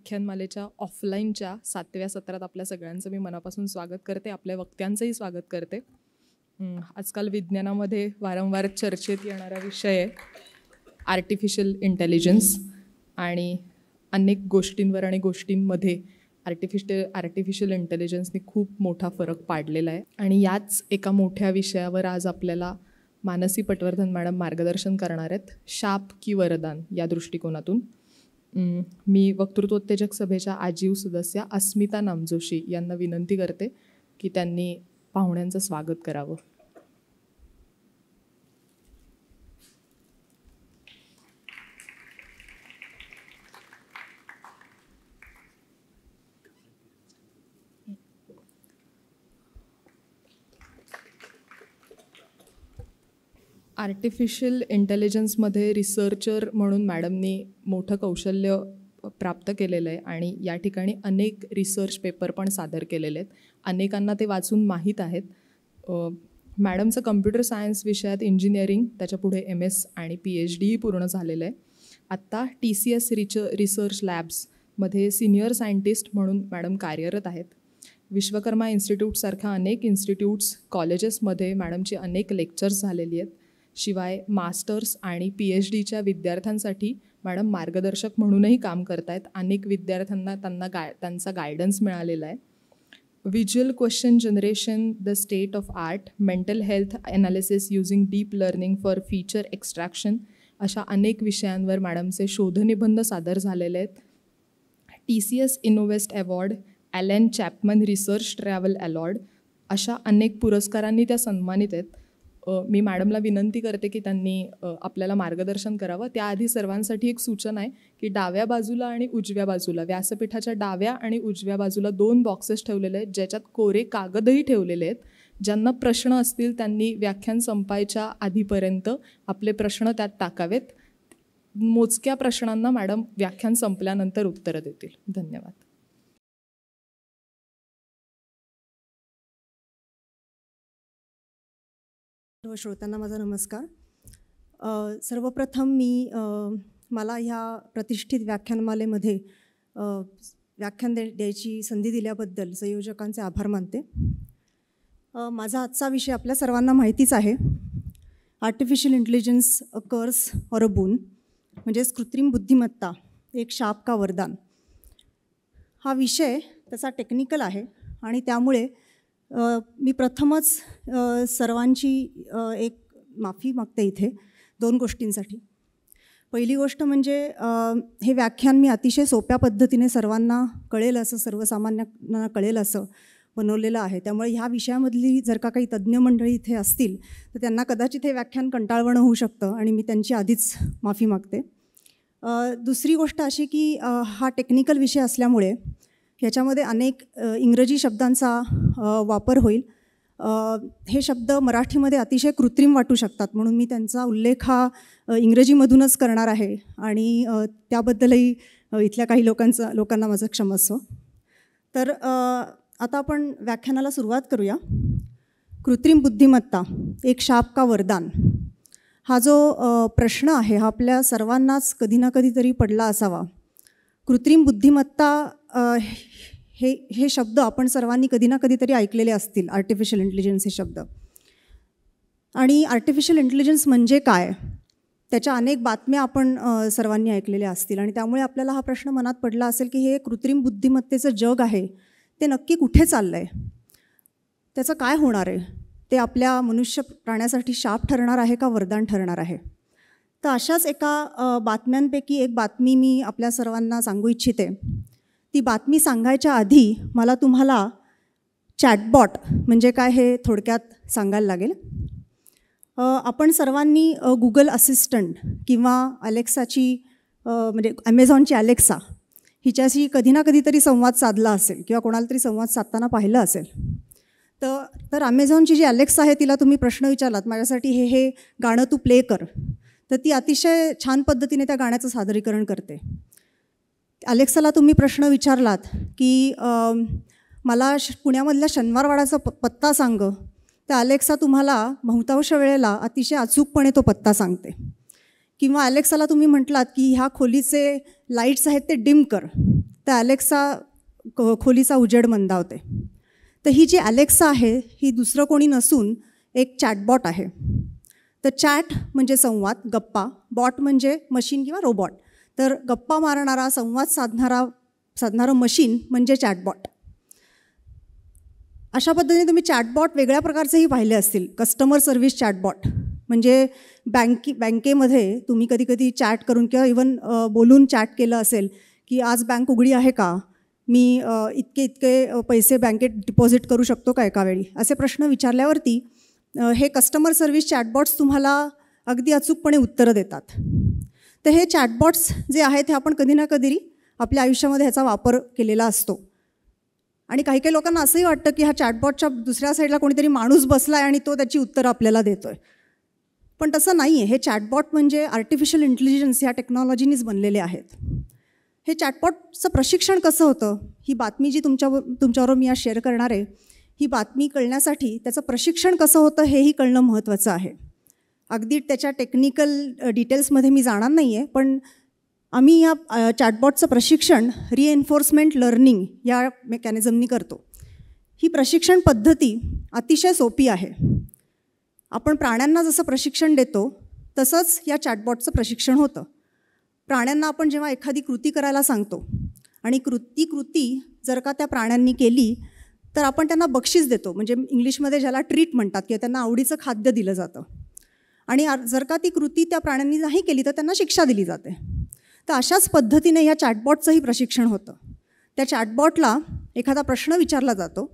व्याख्यानमालेच्या ऑफलाईनच्या 7व्या सत्रात आपल्या सगळ्यांचं मी मनापासून स्वागत करते, आपल्या वक्त्यांचंही स्वागत करते. आजकाल विज्ञानामध्ये वारंवार चर्चेत येणारा विषय आहे आर्टिफिशियल इंटेलिजन्स आणि अनेक गोष्टींवर आणि गोष्टींमध्ये आर्टिफिशियल इंटेलिजन्सने खूप मोठा फरक पाडलेला आहे. आणि याच एका मोठ्या विषयावर आज आपल्याला मानसी पटवर्धन मॅडम मार्गदर्शन करणार आहेत, शाप की वरदान या दृष्टिकोनातून. मी वक्तृत्वोत्तेजक सभेच्या आजीव सदस्या अस्मिता नामजोशी यांना विनंती करते की त्यांनी पाहुण्यांचं स्वागत करावं. आर्टिफिशियल इंटेलिजन्समध्ये रिसर्चर म्हणून मॅडमनी मोठं कौशल्य प्राप्त केलेलं आहे आणि या ठिकाणी अनेक रिसर्च पेपर पण सादर केलेले आहेत. अनेकांना ते वाचून माहीत आहेत. मॅडमचं कम्प्युटर सायन्स विषयात इंजिनिअरिंग, त्याच्यापुढे MS आणि PhDही पूर्ण झालेलं आहे. आत्ता TCS रिसर्च लॅब्समध्ये सिनियर सायंटिस्ट म्हणून मॅडम कार्यरत आहेत. विश्वकर्मा इन्स्टिट्यूटसारख्या अनेक इन्स्टिट्यूट्स, कॉलेजेसमध्ये मॅडमची अनेक लेक्चर्स झालेली आहेत. शिवाय मास्टर्स आणि PhDच्या विद्यार्थ्यांसाठी मॅडम मार्गदर्शक म्हणूनही काम करत आहेत. अनेक विद्यार्थ्यांना त्यांचा गायडन्स मिळालेला आहे. Visual question generation, the state of art, mental health analysis using deep learning for feature extraction अशा अनेक विषयांवर मॅडमचे शोधनिबंध सादर झालेले आहेत. TCS Innovest award, Alan Chapman research travel award अशा अनेक पुरस्कारांनी त्या सन्मानित आहेत. मी मॅडमला विनंती करते की त्यांनी आपल्याला मार्गदर्शन करावं. त्याआधी सर्वांसाठी एक सूचना आहे की डाव्या बाजूला आणि उजव्या बाजूला, व्यासपीठाच्या डाव्या आणि उजव्या बाजूला 2 बॉक्सेस ठेवलेले आहेत ज्याच्यात कोरे कागदही ठेवलेले आहेत. ज्यांना प्रश्न असतील त्यांनी व्याख्यान संपायच्या आधीपर्यंत आपले प्रश्न त्यात टाकावेत. मोजक्या प्रश्नांना मॅडम व्याख्यान संपल्यानंतर उत्तरं देतील. धन्यवाद. सर्व श्रोत्यांना माझा नमस्कार. सर्वप्रथम मला ह्या प्रतिष्ठित व्याख्यानमालेमध्ये व्याख्यान द्यायची संधी दिल्याबद्दल संयोजकांचे आभार मानते. माझा आजचा विषय आपल्या सर्वांना माहितीच आहे, आर्टिफिशियल इंटेलिजन्स अ कर्स ऑर अ बून, म्हणजेच कृत्रिम बुद्धिमत्ता एक शाप का वरदान. हा विषय तसा टेक्निकल आहे आणि त्यामुळे मी प्रथमच सर्वांची एक माफी मागते इथे 2 गोष्टींसाठी. पहिली गोष्ट म्हणजे हे व्याख्यान मी अतिशय सोप्या पद्धतीने सर्वांना कळेल असं, सर्वसामान्यांना कळेल असं बनवलेलं आहे. त्यामुळे ह्या विषयामधली जर का काही तज्ज्ञ मंडळी इथे असतील तर त्यांना कदाचित हे व्याख्यान कंटाळवाणं होऊ शकतं आणि मी त्यांची आधीच माफी मागते. दुसरी गोष्ट अशी की हा टेक्निकल विषय असल्यामुळे ह्याच्यामध्ये अनेक इंग्रजी शब्दांचा वापर होईल. हे शब्द मराठीमध्ये अतिशय कृत्रिम वाटू शकतात, म्हणून मी त्यांचा उल्लेख हा इंग्रजीमधूनच करणार आहे आणि त्याबद्दलही इथल्या काही लोकांना माझं क्षमस्व. तर आता आपण व्याख्यानाला सुरुवात करूया. कृत्रिम बुद्धिमत्ता एक शाप का वरदान हा जो प्रश्न आहे हा आपल्या सर्वांनाच कधी ना कधीतरी पडला असावा. कृत्रिम बुद्धिमत्ता हे शब्द आपण सर्वांनी कधी ना कधीतरी ऐकलेले असतील, आर्टिफिशियल इंटेलिजन्स हे शब्द. आणि आर्टिफिशियल इंटेलिजन्स म्हणजे काय, त्याच्या अनेक बातम्या आपण सर्वांनी ऐकलेल्या असतील आणि त्यामुळे आपल्याला हा प्रश्न मनात पडला असेल की हे कृत्रिम बुद्धिमत्तेचं जग आहे ते नक्की कुठे चाललं आहे, त्याचं काय होणार आहे, ते आपल्या मनुष्य प्राण्यासाठी शाप ठरणार आहे का वरदान ठरणार आहे. तर अशाच एका बातम्यांपैकी एक बातमी मी आपल्या सर्वांना सांगू इच्छिते. ती बातमी सांगायच्या आधी मला तुम्हाला चॅटबॉट म्हणजे काय हे थोडक्यात सांगायला लागेल. आपण सर्वांनी गुगल असिस्टंट किंवा अलेक्साची म्हणजे ॲमेझॉनची अलेक्सा हिच्याशी कधी ना कधीतरी संवाद साधला असेल किंवा कोणाला तरी संवाद साधताना पाहिलं असेल. तर ॲमेझॉनची जी अलेक्सा आहे तिला तुम्ही प्रश्न विचारलात, माझ्यासाठी हे गाणं तू प्ले कर, तर ती अतिशय छान पद्धतीने त्या गाण्याचं सादरीकरण करते. अलेक्साला तुम्ही प्रश्न विचारलात की मला पुण्यामधल्या शनिवारवाडाचा पत्ता सांग, तर अलेक्सा तुम्हाला बहुतांश वेळेला अतिशय अचूकपणे तो पत्ता सांगते. किंवा अलेक्साला तुम्ही म्हटलात की ह्या खोलीचे लाईट्स आहेत ते डिम कर, तर ॲलेक्सा खोलीचा उजेड मंदावते. तर ही जी ॲलेक्सा आहे ही दुसरं कोणी नसून एक चॅटबॉट आहे. तर चॅट म्हणजे संवाद, गप्पा, बॉट म्हणजे मशीन किंवा रोबॉट. तर गप्पा मारणारा, संवाद साधणारं मशीन म्हणजे चॅटबॉट. अशा पद्धतीने तुम्ही चॅटबॉट वेगळ्या प्रकारचेही पाहिले असतील. कस्टमर सर्व्हिस चॅटबॉट म्हणजे बँकेमध्ये तुम्ही कधी चॅट करून किंवा इवन बोलून चॅट केलं असेल की आज बँक उघडी आहे का, मी इतके पैसे बँकेत डिपॉझिट करू शकतो का एका वेळी, असे प्रश्न विचारल्यावरती हे कस्टमर सर्व्हिस चॅटबॉट्स तुम्हाला अगदी अचूकपणे उत्तरं देतात. तर हे चॅटबॉट्स जे आहेत हे आपण कधी ना कधी आपल्या आयुष्यामध्ये ह्याचा वापर केलेला असतो. आणि काही काही लोकांना असंही वाटतं की ह्या चॅटबॉटच्या दुसऱ्या साईडला कोणीतरी माणूस बसला आहे आणि तो त्याची उत्तरं आपल्याला देतो आहे. पण तसं नाही आहे. हे चॅटबॉट म्हणजे आर्टिफिशियल इंटेलिजन्स ह्या टेक्नॉलॉजीनीच बनलेले आहेत. हे चॅटबॉटचं प्रशिक्षण कसं होतं, ही बातमी जी तुमच्याबरोबर मी आज शेअर करणार आहे, ही बातमी कळण्यासाठी त्याचं प्रशिक्षण कसं होतं हेही कळणं महत्त्वाचं आहे. अगदी त्याच्या टेक्निकल डिटेल्समध्ये मी जाणार नाही आहे, पण आम्ही या चॅटबॉटचं प्रशिक्षण रिएन्फोर्समेंट लर्निंग या मेकॅनिझमनी करतो. ही प्रशिक्षण पद्धती अतिशय सोपी आहे. आपण प्राण्यांना जसं प्रशिक्षण देतो तसंच या चॅटबॉटचं प्रशिक्षण होतं. प्राण्यांना आपण जेव्हा एखादी कृती करायला सांगतो आणि ती कृती जर का त्या प्राण्यांनी केली तर आपण त्यांना बक्षीस देतो, म्हणजे इंग्लिशमध्ये ज्याला ट्रीट म्हणतात, किंवा त्यांना आवडीचं खाद्य दिलं जातं. आणि जर का ती कृती त्या प्राण्यांनी नाही केली तर त्यांना शिक्षा दिली जाते. तर अशाच पद्धतीने या चॅटबॉटचंही प्रशिक्षण होतं. त्या चॅटबॉटला एखादा प्रश्न विचारला जातो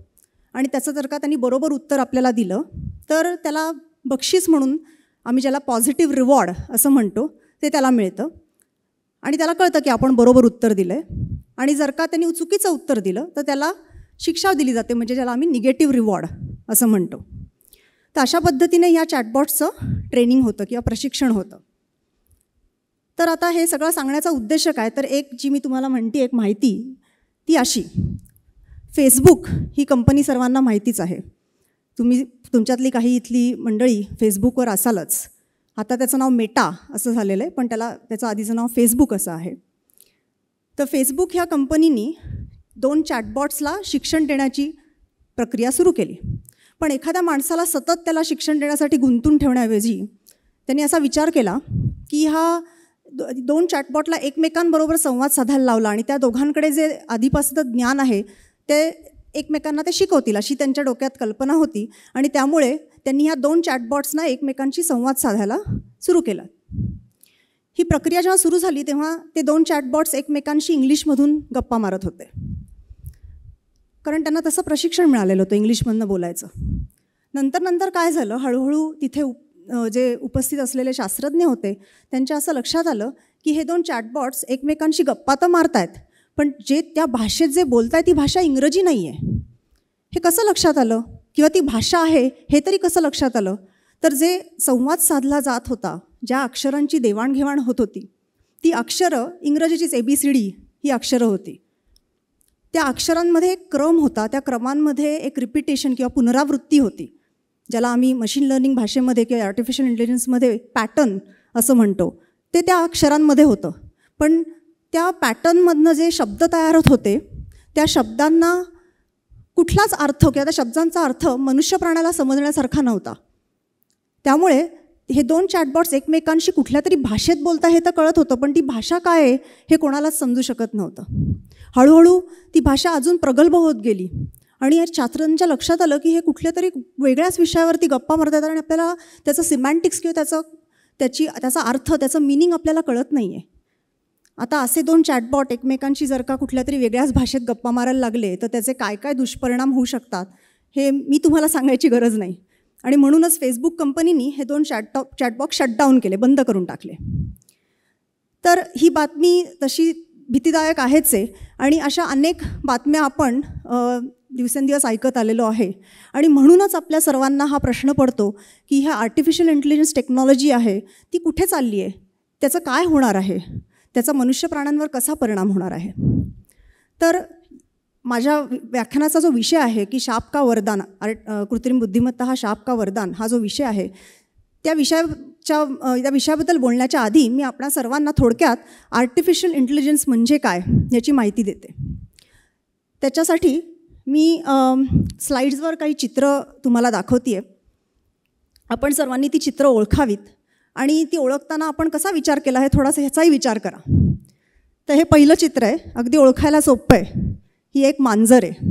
आणि त्याचं जर का त्यांनी बरोबर उत्तर आपल्याला दिलं तर त्याला बक्षीस म्हणून, आम्ही ज्याला पॉझिटिव्ह रिवॉर्ड असं म्हणतो, ते त्याला मिळतं. आणि त्याला कळतं की आपण बरोबर उत्तर दिलं आहे. आणि जर का त्यांनी चुकीचं उत्तर दिलं तर त्याला शिक्षा दिली जाते, म्हणजे ज्याला आम्ही निगेटिव्ह रिवॉर्ड असं म्हणतो. तर अशा पद्धतीने या चॅटबॉटचं ट्रेनिंग होतं किंवा प्रशिक्षण होतं. तर आता हे सगळं सांगण्याचा उद्देश काय, तर एक जी मी तुम्हाला म्हणते एक माहिती ती अशी, फेसबुक ही कंपनी सर्वांना माहितीच आहे. तुमच्यातली काही इथली मंडळी फेसबुकवर असालच. आता त्याचं नाव मेटा असं झालेलं आहे, पण त्याचं आधीचं नाव फेसबुक असं आहे. तर फेसबुक ह्या कंपनीनी 2 चॅटबॉट्सला शिक्षण देण्याची प्रक्रिया सुरू केली. पण एखाद्या माणसाला सतत त्याला शिक्षण देण्यासाठी गुंतून ठेवण्याऐवजी त्यांनी असा विचार केला की हा 2 चॅटबॉटला एकमेकांबरोबर संवाद साधायला लावला आणि त्या दोघांकडे जे आधीपासून ज्ञान आहे ते एकमेकांना ते शिकवतील अशी त्यांच्या डोक्यात कल्पना होती. आणि त्यामुळे त्यांनी ह्या 2 चॅटबॉट्सना एकमेकांशी संवाद साधायला सुरू केला. ही प्रक्रिया जेव्हा सुरू झाली तेव्हा ते 2 चॅटबॉट्स एकमेकांशी इंग्लिशमधून गप्पा मारत होते, कारण त्यांना तसं प्रशिक्षण मिळालेलं होतं इंग्लिशमधनं बोलायचं. नंतर काय झालं, हळूहळू तिथे जे उपस्थित असलेले शास्त्रज्ञ होते त्यांच्या असं लक्षात आलं की हे 2 चॅटबॉट्स एकमेकांशी गप्पा तर मारतायत, पण जे त्या भाषेत जे बोलतायत ती भाषा इंग्रजी नाही आहे. हे कसं लक्षात आलं, किंवा ती भाषा आहे हे तरी कसं लक्षात आलं, तर जे संवाद साधला जात होता, ज्या अक्षरांची देवाणघेवाण होत होती, ती अक्षरं इंग्रजीचीच ABCD ही अक्षरं होती. त्या अक्षरांमध्ये एक क्रम होता, त्या क्रमांमध्ये एक रिपिटेशन किंवा पुनरावृत्ती होती, ज्याला आम्ही मशीन लर्निंग भाषेमध्ये किंवा आर्टिफिशियल इंटेलिजन्समध्ये पॅटर्न असं म्हणतो. ते त्या अक्षरांमध्ये होतं. पण त्या पॅटर्नमधनं जे शब्द तयार होत होते त्या शब्दांना कुठलाच अर्थ किंवा त्या शब्दांचा अर्थ मनुष्य प्राण्याला समजण्यासारखा नव्हता. त्यामुळे हे 2 चॅटबॉट्स एकमेकांशी कुठल्या तरी भाषेत बोलता हे तर कळत होतं, पण ती भाषा काय आहे हे कोणालाच समजू शकत नव्हतं. हळूहळू ती भाषा अजून प्रगल्भ होत गेली आणि या शास्त्रज्ञांच्या लक्षात आलं की हे कुठल्या तरी वेगळ्याच विषयावरती गप्पा मारतात आणि आपल्याला त्याचं सिमॅन्टिक्स किंवा त्याचा अर्थ, त्याचं मिनिंग आपल्याला कळत नाही आहे. आता असे 2 चॅटबॉट एकमेकांशी जर का कुठल्या तरी वेगळ्याच भाषेत गप्पा मारायला लागले तर त्याचे काय काय दुष्परिणाम होऊ शकतात हे मी तुम्हाला सांगायची गरज नाही. आणि म्हणूनच फेसबुक कंपनीनी हे 2 चॅटबॉक्स शटडाऊन केले, बंद करून टाकले. तर ही बातमी तशी भीतीदायक आहेच आहे आणि अशा अनेक बातम्या आपण दिवसेंदिवस ऐकत आलेलो आहे. आणि म्हणूनच आपल्या सर्वांना हा प्रश्न पडतो की ह्या आर्टिफिशियल इंटेलिजन्स टेक्नॉलॉजी आहे ती कुठे चालली आहे, त्याचं काय होणार आहे, त्याचा मनुष्य प्राण्यांवर कसा परिणाम होणार आहे. तर माझ्या व्याख्यानाचा जो विषय आहे की शाप का वरदान, कृत्रिम बुद्धिमत्ता हा शाप का वरदान, हा जो विषय आहे त्या विषयाबद्दल बोलण्याच्या आधी मी आपणा सर्वांना थोडक्यात आर्टिफिशियल इंटेलिजन्स म्हणजे काय याची माहिती देते. त्याच्यासाठी मी स्लाईड्सवर काही चित्र तुम्हाला दाखवते आहे. आपण सर्वांनी ती चित्र ओळखावीत आणि ती ओळखताना आपण कसा विचार केला हे थोडासा ह्याचाही विचार करा. तर हे पहिलं चित्र आहे, अगदी ओळखायला सोपं आहे. ही एक मांजर आहे.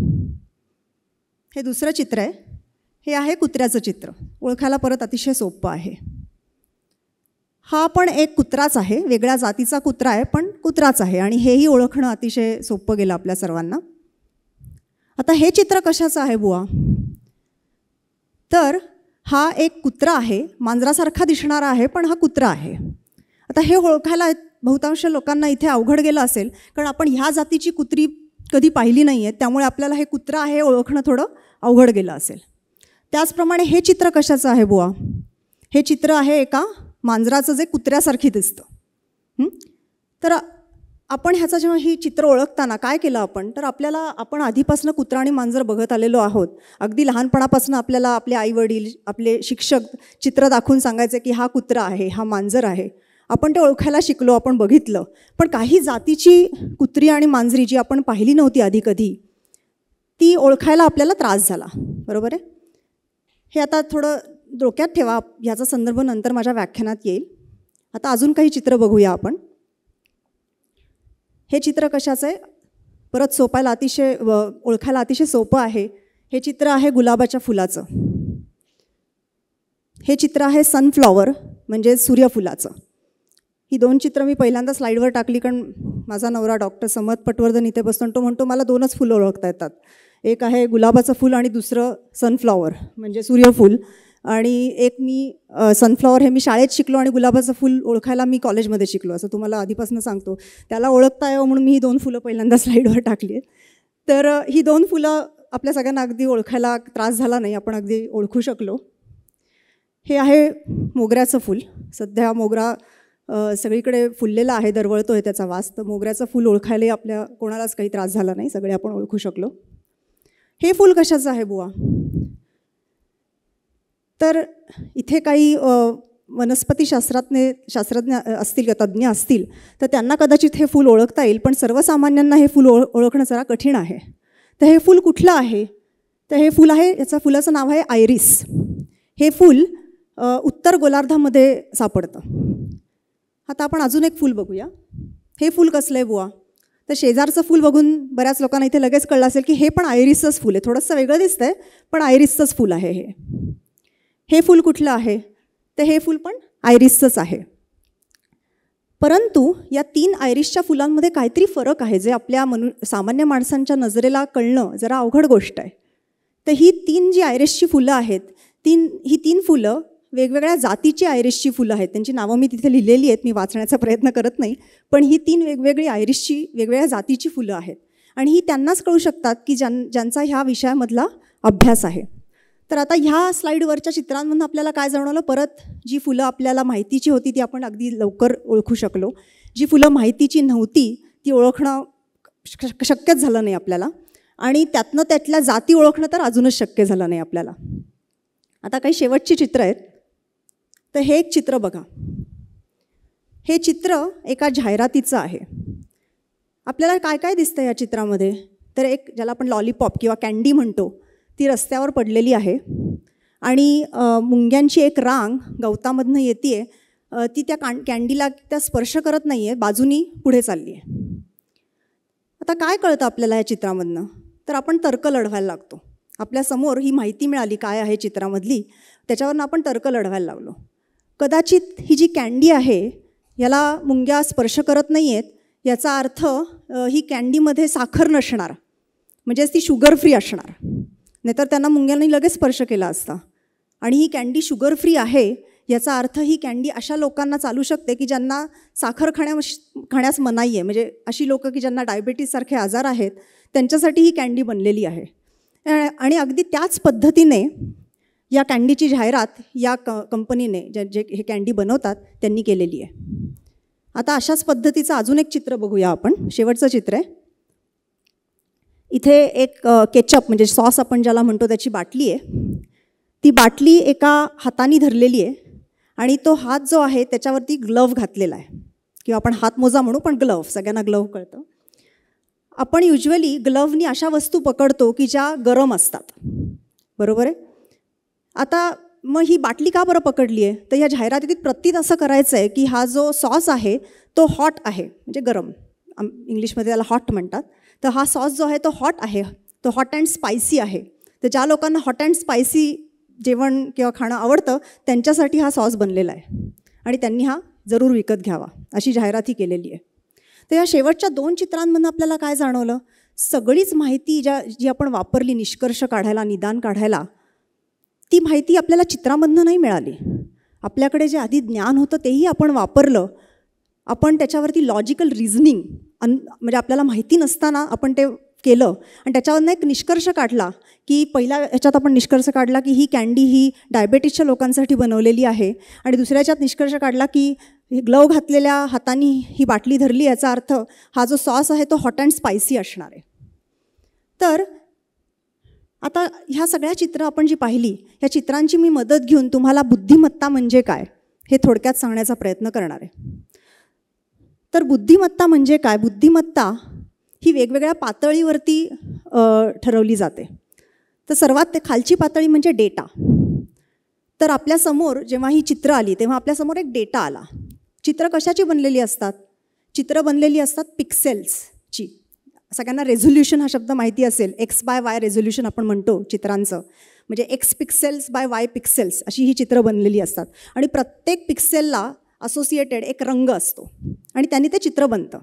हे दुसरं चित्र आहे, हे आहे कुत्र्याचं चित्र. ओळखायला परत अतिशय सोपं आहे. हा पण एक कुत्राच आहे, वेगळ्या जातीचा कुत्रा आहे पण कुत्राच आहे आणि हेही ओळखणं अतिशय सोपं गेलं आपल्या सर्वांना. आता हे चित्र कशाचं आहे बुवा? तर हा एक कुत्रा आहे, मांजरासारखा दिसणारा आहे पण हा कुत्रा आहे. आता हे ओळखायला बहुतांश लोकांना इथे अवघड गेलं असेल, कारण आपण ह्या जातीची कुत्री कधी पाहिली नाही आहे, त्यामुळे आपल्याला हे कुत्रा आहे ओळखणं थोडं अवघड गेलं असेल. त्याचप्रमाणे हे चित्र कशाचं आहे बुवा? हे चित्र आहे एका मांजराचं जे कुत्र्यासारखी दिसतं. तर आपण ह्याचं जेव्हा ही चित्र ओळखताना काय केलं आपण, तर आपण आधीपासून कुत्रा आणि मांजर बघत आलेलो आहोत. अगदी लहानपणापासून आपल्याला आपले आईवडील, आपले शिक्षक चित्र दाखवून सांगायचे की हा कुत्रा आहे, हा मांजर आहे. आपण ते ओळखायला शिकलो, आपण बघितलं. पण काही जातीची कुत्री आणि मांजरी जी आपण पाहिली नव्हती आधी कधी, ती ओळखायला आपल्याला त्रास झाला. बरोबर आहे? हे आता थोडं डोक्यात ठेवा, ह्याचा संदर्भ नंतर माझ्या व्याख्यानात येईल. आता अजून काही चित्र बघूया आपण. हे चित्र कशाचं आहे? परत ओळखायला अतिशय सोपं आहे. हे चित्र आहे गुलाबाच्या फुलाचं. हे चित्र आहे सनफ्लॉवर म्हणजे सूर्यफुलाचं. ही दोन चित्र मी पहिल्यांदा स्लाईडवर टाकली, कारण माझा नवरा डॉक्टर समद पटवर्धन इथे बसतो, तो म्हणतो मला दोनच फुलं ओळखता येतात. एक आहे गुलाबाचं फूल आणि दुसरं सनफ्लॉवर म्हणजे सूर्यफूल. आणि एक मी सनफ्लॉवर हे मी शाळेत शिकलो आणि गुलाबाचं फूल ओळखायला मी कॉलेजमध्ये शिकलो, असं तुम्हाला आधीपासून सांगतो. त्याला ओळखता यावं म्हणून मी ही दोन फुलं पहिल्यांदा स्लाईडवर टाकली आहेत. तर ही दोन फुलं आपल्या सगळ्यांना अगदी ओळखायला त्रास झाला नाही, आपण अगदी ओळखू शकलो. हे आहे मोगऱ्याचं फूल. सध्या मोगरा सगळीकडे फुललेला आहे, दरवळतो आहे त्याचा वास. तर मोगऱ्याचं फूल ओळखायला आपल्या कोणालाच काही त्रास झाला नाही, सगळे आपण ओळखू शकलो. हे फूल कशाचं आहे बुवा? तर इथे काही शास्त्रज्ञ असतील किंवा तज्ज्ञ असतील तर त्यांना कदाचित हे फूल ओळखता येईल, पण सर्वसामान्यांना हे फूल ओळखणं जरा कठीण आहे. तर हे फूल कुठलं आहे? तर हे फूल आहे, याचं फुलाचं नाव आहे आयरिस. हे फूल उत्तर गोलार्धामध्ये सापडतं. आता आपण अजून एक फूल बघूया. हे फूल कसलं आहे बुवा? तर शेजारचं फूल बघून बऱ्याच लोकांना इथे लगेच कळलं असेल की हे पण आयरिसचंच फूल आहे. थोडंसं वेगळं दिसतंय पण आयरिसचंच फूल आहे हे. हे फूल कुठलं आहे? तर हे फूल पण आयरिसचंच आहे. परंतु या 3 आयरिसच्या फुलांमध्ये काहीतरी फरक आहे, जे आपल्या सामान्य माणसांच्या नजरेला कळणं जरा अवघड गोष्ट आहे. तर ही 3 जी आयरिसची फुलं आहेत, ही 3 फुलं वेगवेगळ्या जातीची आयरिसची फुलं आहेत. त्यांची नावं मी तिथे लिहिलेली आहेत, मी वाचण्याचा प्रयत्न करत नाही. पण ही 3 वेगवेगळी आयरिसची वेगवेगळ्या जातीची फुलं आहेत आणि ही त्यांनाच कळू शकतात की ज्यांचा ह्या विषयामधला अभ्यास आहे. तर आता ह्या स्लाईडवरच्या चित्रांमधून आपल्याला काय जाणवलं? परत जी फुलं आपल्याला माहितीची होती ती आपण अगदी लवकर ओळखू शकलो. जी फुलं माहितीची नव्हती ती ओळखणं शक्यच झालं नाही आपल्याला, आणि त्यातल्या जाती ओळखणं तर अजूनच शक्य झालं नाही आपल्याला. आता काही शेवटची चित्र आहेत. तर हे एक चित्र बघा. हे चित्र एका जाहिरातीचं आहे. आपल्याला काय काय दिसतं या चित्रामध्ये? तर एक ज्याला आपण लॉलीपॉप किंवा कँडी म्हणतो ती रस्त्यावर पडलेली आहे आणि मुंग्यांची एक रांग गवतामधनं येते आहे. ती त्या कँडीला त्या स्पर्श करत नाही आहे, बाजूनी पुढे चालली आहे. आता काय कळतं आपल्याला या चित्रामधनं? तर आपण तर्क लढवायला लागतो. आपल्यासमोर ही माहिती मिळाली काय आहे चित्रामधली, त्याच्यावरून आपण तर्क लढवायला लागलो. कदाचित ही जी कँडी आहे याला मुंग्या स्पर्श करत नाही आहेत, याचा अर्थ ही कँडीमध्ये साखर नसणार, म्हणजेच ती शुगर फ्री असणार. नाहीतर त्यांना मुंग्यांनी लगेच स्पर्श केला असता. आणि ही कँडी शुगर फ्री आहे याचा अर्थ ही कँडी अशा लोकांना चालू शकते की ज्यांना साखर खाण्यास मनाई आहे. म्हणजे अशी लोकं की ज्यांना डायबिटीससारखे आजार आहेत त्यांच्यासाठी ही कँडी बनलेली आहे. आणि अगदी त्याच पद्धतीने या कँडीची जाहिरात या कंपनीने जे हे कँडी बनवतात त्यांनी केलेली आहे. आता अशाच पद्धतीचं अजून एक चित्र बघूया आपण. शेवटचं चित्र आहे. इथे एक केचप म्हणजे सॉस आपण ज्याला म्हणतो त्याची बाटली आहे. ती बाटली एका हाताने धरलेली आहे आणि तो हात जो आहे त्याच्यावरती ग्लव्ह घातलेला आहे, किंवा आपण हातमोजा म्हणू, पण ग्लव्ह, सगळ्यांना ग्लव्ह कळतं. आपण युजली ग्लव्हनी अशा वस्तू पकडतो की ज्या गरम असतात, बरोबर आहे. आता मग ही बाटली का बरं पकडली आहे, तर ह्या जाहिरातीत प्रतीत असं करायचं आहे की हा जो सॉस आहे तो हॉट आहे, म्हणजे गरम, इंग्लिशमध्ये त्याला हॉट म्हणतात. तर हा सॉस जो आहे तो हॉट आहे, तो हॉट अँड स्पायसी आहे. तर ज्या लोकांना हॉट अँड स्पायसी जेवण किंवा खाणं आवडतं त्यांच्यासाठी हा सॉस बनलेला आहे आणि त्यांनी हा जरूर विकत घ्यावा, अशी जाहिरात ही केलेली आहे. तर या शेवटच्या 2 चित्रांमधून आपल्याला काय जाणवलं, सगळीच माहिती जी आपण वापरली निष्कर्ष काढायला, निदान काढायला, ती माहिती आपल्याला चित्रामधनं नाही मिळाली. आपल्याकडे जे आधी ज्ञान होतं तेही आपण वापरलं, आपण त्याच्यावरती लॉजिकल रिझनिंग म्हणजे आपल्याला माहिती नसताना आपण ते केलं आणि त्याच्यावरनं एक निष्कर्ष काढला की पहिल्या ह्याच्यात आपण निष्कर्ष काढला की ही कँडी ही डायबेटिसच्या लोकांसाठी बनवलेली आहे, आणि दुसऱ्या ह्याच्यात निष्कर्ष काढला की ग्लव घातलेल्या हातांनी ही बाटली धरली, याचा अर्थ हा जो सॉस आहे तो हॉट अँड स्पायसी असणार आहे. तर आता ह्या सगळ्या चित्रं आपण जी पाहिली, ह्या चित्रांची मी मदत घेऊन तुम्हाला बुद्धिमत्ता म्हणजे काय हे थोडक्यात सांगण्याचा प्रयत्न करणार आहे. तर बुद्धिमत्ता म्हणजे काय, बुद्धिमत्ता ही वेगवेगळ्या पातळीवरती ठरवली जाते. तर सर्वात खालची पातळी म्हणजे डेटा. तर आपल्यासमोर जेव्हा ही चित्र आली तेव्हा आपल्यासमोर एक डेटा आला. चित्र कशाची बनलेली असतात, चित्र बनलेली असतात पिक्सेल्सची. सगळ्यांना रेझोल्युशन हा शब्द माहिती असेल, X/Y रेझोल्युशन आपण म्हणतो चित्रांचं, म्हणजे X pixels by Y pixels अशी ही चित्र बनलेली असतात आणि प्रत्येक पिक्सेलला असोसिएटेड एक रंग असतो आणि त्यांनी ते चित्र बनतं.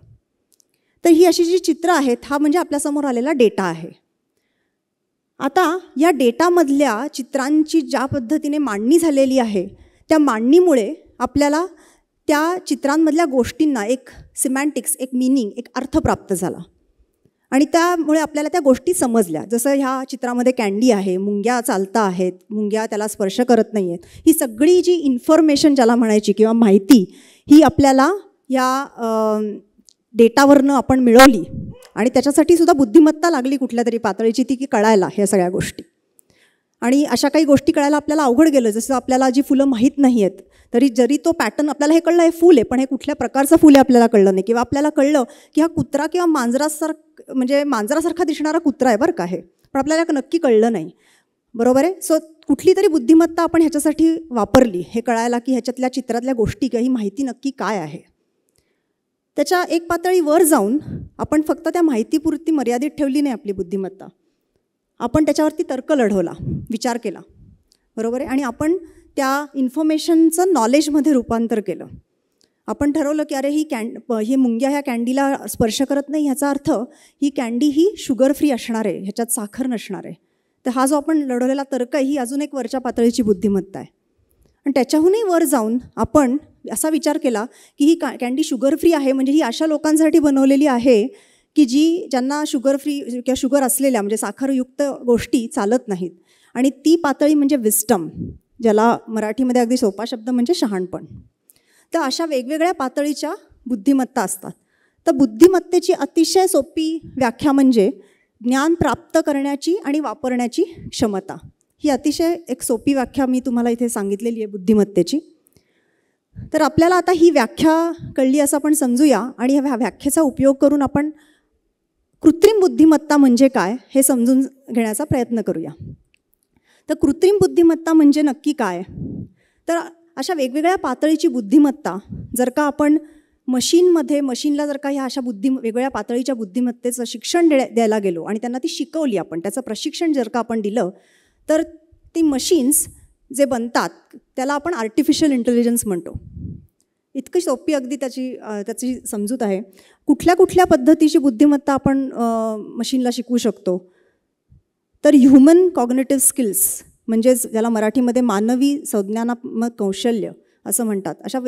तर ही अशी जी चित्र आहेत, हा म्हणजे आपल्यासमोर आलेला डेटा आहे. आता या डेटामधल्या चित्रांची ज्या पद्धतीने मांडणी झालेली आहे, त्या मांडणीमुळे आपल्याला त्या चित्रांमधल्या गोष्टींना एक सिमॅन्टिक्स, एक मीनिंग, एक अर्थ प्राप्त झाला आणि त्यामुळे आपल्याला त्या गोष्टी समजल्या. जसं ह्या चित्रामध्ये कँडी आहे, मुंग्या चालता आहेत, मुंग्या त्याला स्पर्श करत नाही आहेत, ही सगळी जी इन्फॉर्मेशन ज्याला म्हणायची किंवा माहिती, ही आपल्याला या डेटावरनं आपण मिळवली आणि त्याच्यासाठी सुद्धा बुद्धिमत्ता लागली कुठल्या तरी पातळीची, ती की कळायला ह्या सगळ्या गोष्टी. आणि अशा काही गोष्टी कळायला आपल्याला अवघड गेलं, जसं आपल्याला जी फुलं माहीत नाही आहेत तरी जरी तो पॅटर्न आपल्याला हे कळलं, हे फूल आहे, पण हे कुठल्या प्रकारचं फूल आहे आपल्याला कळलं नाही, किंवा आपल्याला कळलं की हा कुत्रा किंवा म्हणजे मांजरासारखा दिसणारा कुत्रा आहे बरं का हे, पण आपल्याला नक्की कळलं नाही, बरोबर आहे. सो कुठली तरी बुद्धिमत्ता आपण ह्याच्यासाठी वापरली, हे कळायला की ह्याच्यातल्या चित्रातल्या गोष्टी किंवा ही माहिती नक्की काय आहे. त्याच्या एक पातळी वर जाऊन आपण फक्त त्या माहितीपुरती मर्यादित ठेवली नाही आपली बुद्धिमत्ता, आपण त्याच्यावरती तर्क लढवला, विचार केला, बरोबर आहे. आणि आपण त्या इन्फॉर्मेशनचं नॉलेजमध्ये रूपांतर केलं. आपण ठरवलं की अरे ही मुंग्या ह्या कँडीला स्पर्श करत नाही, ह्याचा अर्थ ही कँडी ही शुगर फ्री असणार आहे, ह्याच्यात साखर नसणार आहे. तर हा जो आपण लढवलेला तर्क आहे, ही अजून एक वरच्या पातळीची बुद्धिमत्ता आहे. आणि त्याच्याहूनही वर जाऊन आपण असा विचार केला की ही कँडी शुगर फ्री आहे, म्हणजे ही अशा लोकांसाठी बनवलेली आहे की ज्यांना शुगर फ्री किंवा शुगर असलेल्या म्हणजे साखरयुक्त गोष्टी चालत नाहीत. आणि ती पातळी म्हणजे विस्टम, ज्याला मराठीमध्ये अगदी सोपा शब्द म्हणजे शहाणपण. तर अशा वेगवेगळ्या पातळीच्या बुद्धिमत्ता असतात. तर बुद्धिमत्तेची अतिशय सोपी व्याख्या म्हणजे ज्ञान प्राप्त करण्याची आणि वापरण्याची क्षमता. ही अतिशय एक सोपी व्याख्या मी तुम्हाला इथे सांगितलेली आहे बुद्धिमत्तेची. तर आपल्याला आता ही व्याख्या कळली असं आपण समजूया आणि ह्या व्याख्येचा उपयोग करून आपण कृत्रिम बुद्धिमत्ता म्हणजे काय हे समजून घेण्याचा प्रयत्न करूया. तर कृत्रिम बुद्धिमत्ता म्हणजे नक्की काय, तर अशा वेगवेगळ्या पातळीची बुद्धिमत्ता जर का आपण मशीनला जर का ह्या अशा वेगवेगळ्या पातळीच्या बुद्धिमत्तेचं शिक्षण द्यायला गेलो आणि त्यांना ती शिकवली, आपण त्याचं प्रशिक्षण जर का आपण दिलं, तर ती मशीन्स जे बनतात त्याला आपण आर्टिफिशियल इंटेलिजन्स म्हणतो. इतकी सोपी अगदी त्याची समजूत आहे. कुठल्या पद्धतीची बुद्धिमत्ता आपण मशीनला शिकवू शकतो, तर ह्युमन कॉग्निटिव्ह स्किल्स, म्हणजेच ज्याला मराठीमध्ये मानवी संज्ञानात्मक कौशल्य असं म्हणतात, अशा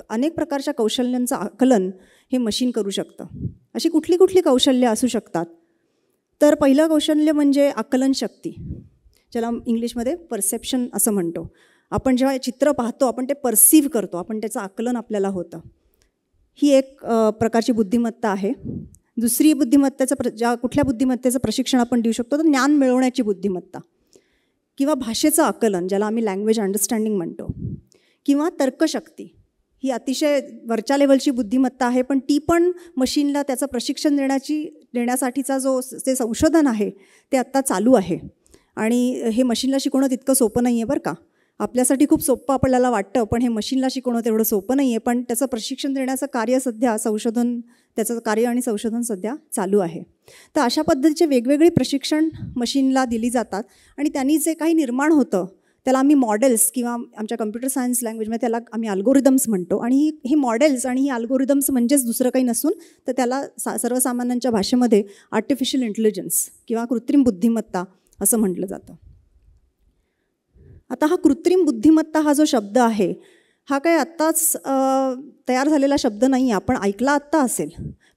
अनेक प्रकारच्या कौशल्यांचं आकलन हे मशीन करू शकतं. अशी कुठली कौशल्य असू शकतात, तर पहिलं कौशल्य म्हणजे आकलन शक्ती, ज्याला इंग्लिशमध्ये परसेप्शन असं म्हणतो. आपण जेव्हा चित्र पाहतो आपण ते परसीव्ह करतो, आपण त्याचं आकलन आपल्याला होतं. ही एक प्रकारची बुद्धिमत्ता आहे. दुसरी बुद्धिमत्तेचं कुठल्या बुद्धिमत्तेचं प्रशिक्षण आपण देऊ शकतो, तर ज्ञान मिळवण्याची बुद्धिमत्ता किंवा भाषेचं आकलन, ज्याला आम्ही लँग्वेज अंडरस्टँडिंग म्हणतो, किंवा तर्कशक्ती ही अतिशय वरच्या लेवलची बुद्धिमत्ता आहे, पण ती पण मशीनला त्याचं प्रशिक्षण देण्यासाठीचा जो ते संशोधन आहे ते आत्ता चालू आहे. आणि हे मशीनला शिकवणं तितकं सोपं नाही आहे बरं का. आपल्यासाठी खूप सोपं आपल्याला वाटतं, पण हे मशीनला शिकवणं तेवढं सोपं नाही आहे. पण त्याचं प्रशिक्षण देण्याचं कार्य सध्या त्याचं कार्य आणि संशोधन सध्या चालू आहे. तर अशा पद्धतीचे वेगवेगळी प्रशिक्षण मशीनला दिली जातात आणि त्यांनी जे काही निर्माण होतं त्याला आम्ही मॉडेल्स किंवा आमच्या कम्प्युटर सायन्स लँग्वेजमध्ये त्याला आम्ही अल्गोरिदम्स म्हणतो. आणि ही मॉडेल्स आणि ही अल्गोरिदम्स म्हणजेच दुसरं काही नसून तर त्याला सर्वसामान्यांच्या भाषेमध्ये आर्टिफिशियल इंटेलिजन्स किंवा कृत्रिम बुद्धिमत्ता असं म्हटलं जातं. आता हा कृत्रिम बुद्धिमत्ता हा जो शब्द आहे हा काही आत्ताच तयार झालेला शब्द नाही आहे. आपण ऐकला आत्ता असेल,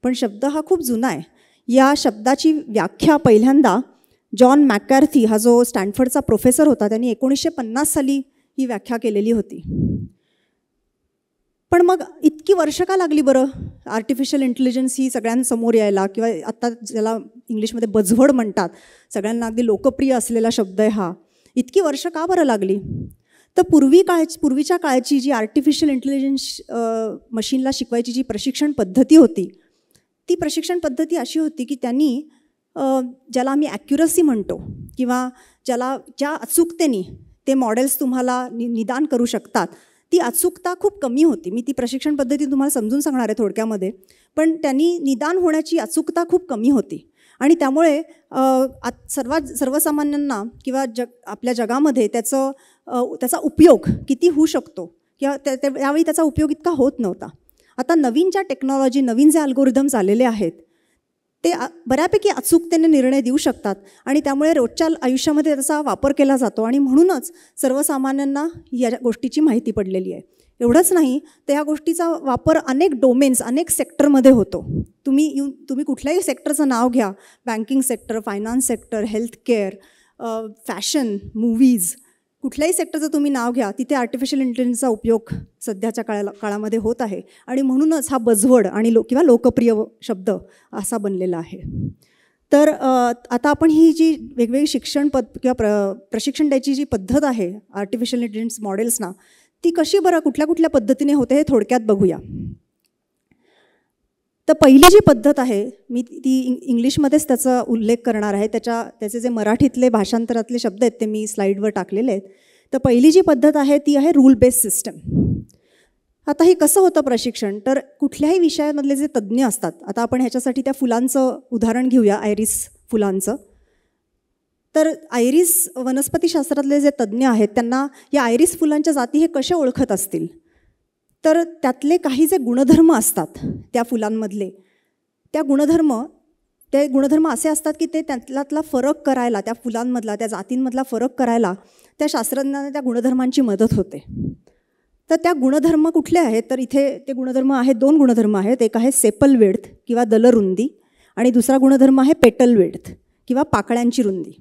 पण शब्द हा खूप जुना आहे. या शब्दाची व्याख्या पहिल्यांदा जॉन मॅककार्थी हा जो स्टॅनफर्डचा प्रोफेसर होता त्यांनी 1950 साली ही व्याख्या केलेली होती. पण मग इतकी वर्ष का लागली बरं आर्टिफिशियल इंटेलिजन्स ही सगळ्यांसमोर यायला, किंवा आत्ता ज्याला इंग्लिशमध्ये बझवर्ड म्हणतात, सगळ्यांना अगदी लोकप्रिय असलेला शब्द आहे हा. इतकी वर्ष का बरं लागली? तर पूर्वीच्या काळची जी आर्टिफिशियल इंटेलिजन्स मशीनला शिकवायची जी प्रशिक्षण पद्धती होती ती प्रशिक्षण पद्धती अशी होती की त्यांनी ज्याला आम्ही ॲक्युरसी म्हणतो किंवा ज्या अचूकतेने ते मॉडेल्स तुम्हाला निदान करू शकतात ती अचूकता खूप कमी होती. मी ती प्रशिक्षण पद्धती तुम्हाला समजून सांगणार आहे थोडक्यामध्ये. पण त्यांनी निदान होण्याची अचूकता खूप कमी होती आणि त्यामुळे सर्वसामान्यांना किंवा आपल्या जगामध्ये त्याचा उपयोग किती होऊ शकतो किंवा त्यावेळी त्याचा उपयोग इतका होत नव्हता. आता नवीन ज्या टेक्नॉलॉजी, नवीन जे अल्गोरिदम्स आलेले आहेत ते बऱ्यापैकी अचूकतेने निर्णय देऊ शकतात आणि त्यामुळे रोजच्या आयुष्यामध्ये त्याचा वापर केला जातो आणि म्हणूनच सर्वसामान्यांना या गोष्टीची माहिती पडलेली आहे. एवढंच नाही तर ह्या गोष्टीचा वापर अनेक डोमेन्स, अनेक सेक्टरमध्ये होतो. तुम्ही कुठल्याही सेक्टरचं नाव घ्या, banking sector, finance sector, healthcare, fashion, movies, कुठल्याही सेक्टरचं तुम्ही नाव घ्या, तिथे आर्टिफिशियल इंटेलिजन्सचा उपयोग सध्याच्या काळामध्ये होत आहे आणि म्हणूनच हा बझवर्ड आणि किंवा लोकप्रिय शब्द असा बनलेला आहे. तर आता आपण ही जी वेगवेगळी शिक्षण किंवा प्रशिक्षण द्यायची जी पद्धत आहे आर्टिफिशियल इंटेलिजन्स मॉडेल्सना, ती कशी बरं कुठल्या पद्धतीने होते हे थोडक्यात बघूया. तर पहिली जी पद्धत आहे मी ती इंग्लिशमध्येच त्याचा उल्लेख करणार आहे. त्याचे जे मराठीतले भाषांतरातले शब्द आहेत ते मी स्लाईडवर टाकलेले आहेत. तर पहिली जी पद्धत आहे ती आहे रूल बेस्ड सिस्टम. आता हे कसं होतं प्रशिक्षण? तर कुठल्याही विषयामधले जे तज्ज्ञ असतात, आता आपण ह्याच्यासाठी त्या फुलांचं उदाहरण घेऊया, आयरिस फुलांचं. तर आयरिस वनस्पतीशास्त्रातले जे तज्ज्ञ आहेत त्यांना या आयरिस फुलांच्या जाती हे कसे ओळखत असतील? तर त्यातले काही जे गुणधर्म असतात त्या फुलांमधले, ते गुणधर्म असे असतात की ते त्यातला फरक करायला, त्या फुलांमधला, त्या जातींमधला फरक करायला त्या शास्त्रज्ञांना त्या गुणधर्मांची मदत होते. तर त्या गुणधर्म कुठले आहेत? तर इथे ते गुणधर्म आहेत, 2 गुणधर्म आहेत. एक आहे सेपल वेड्थ किंवा दलरुंदी आणि दुसरा गुणधर्म आहे पेटल वेड्थ किंवा पाकळ्यांची रुंदी.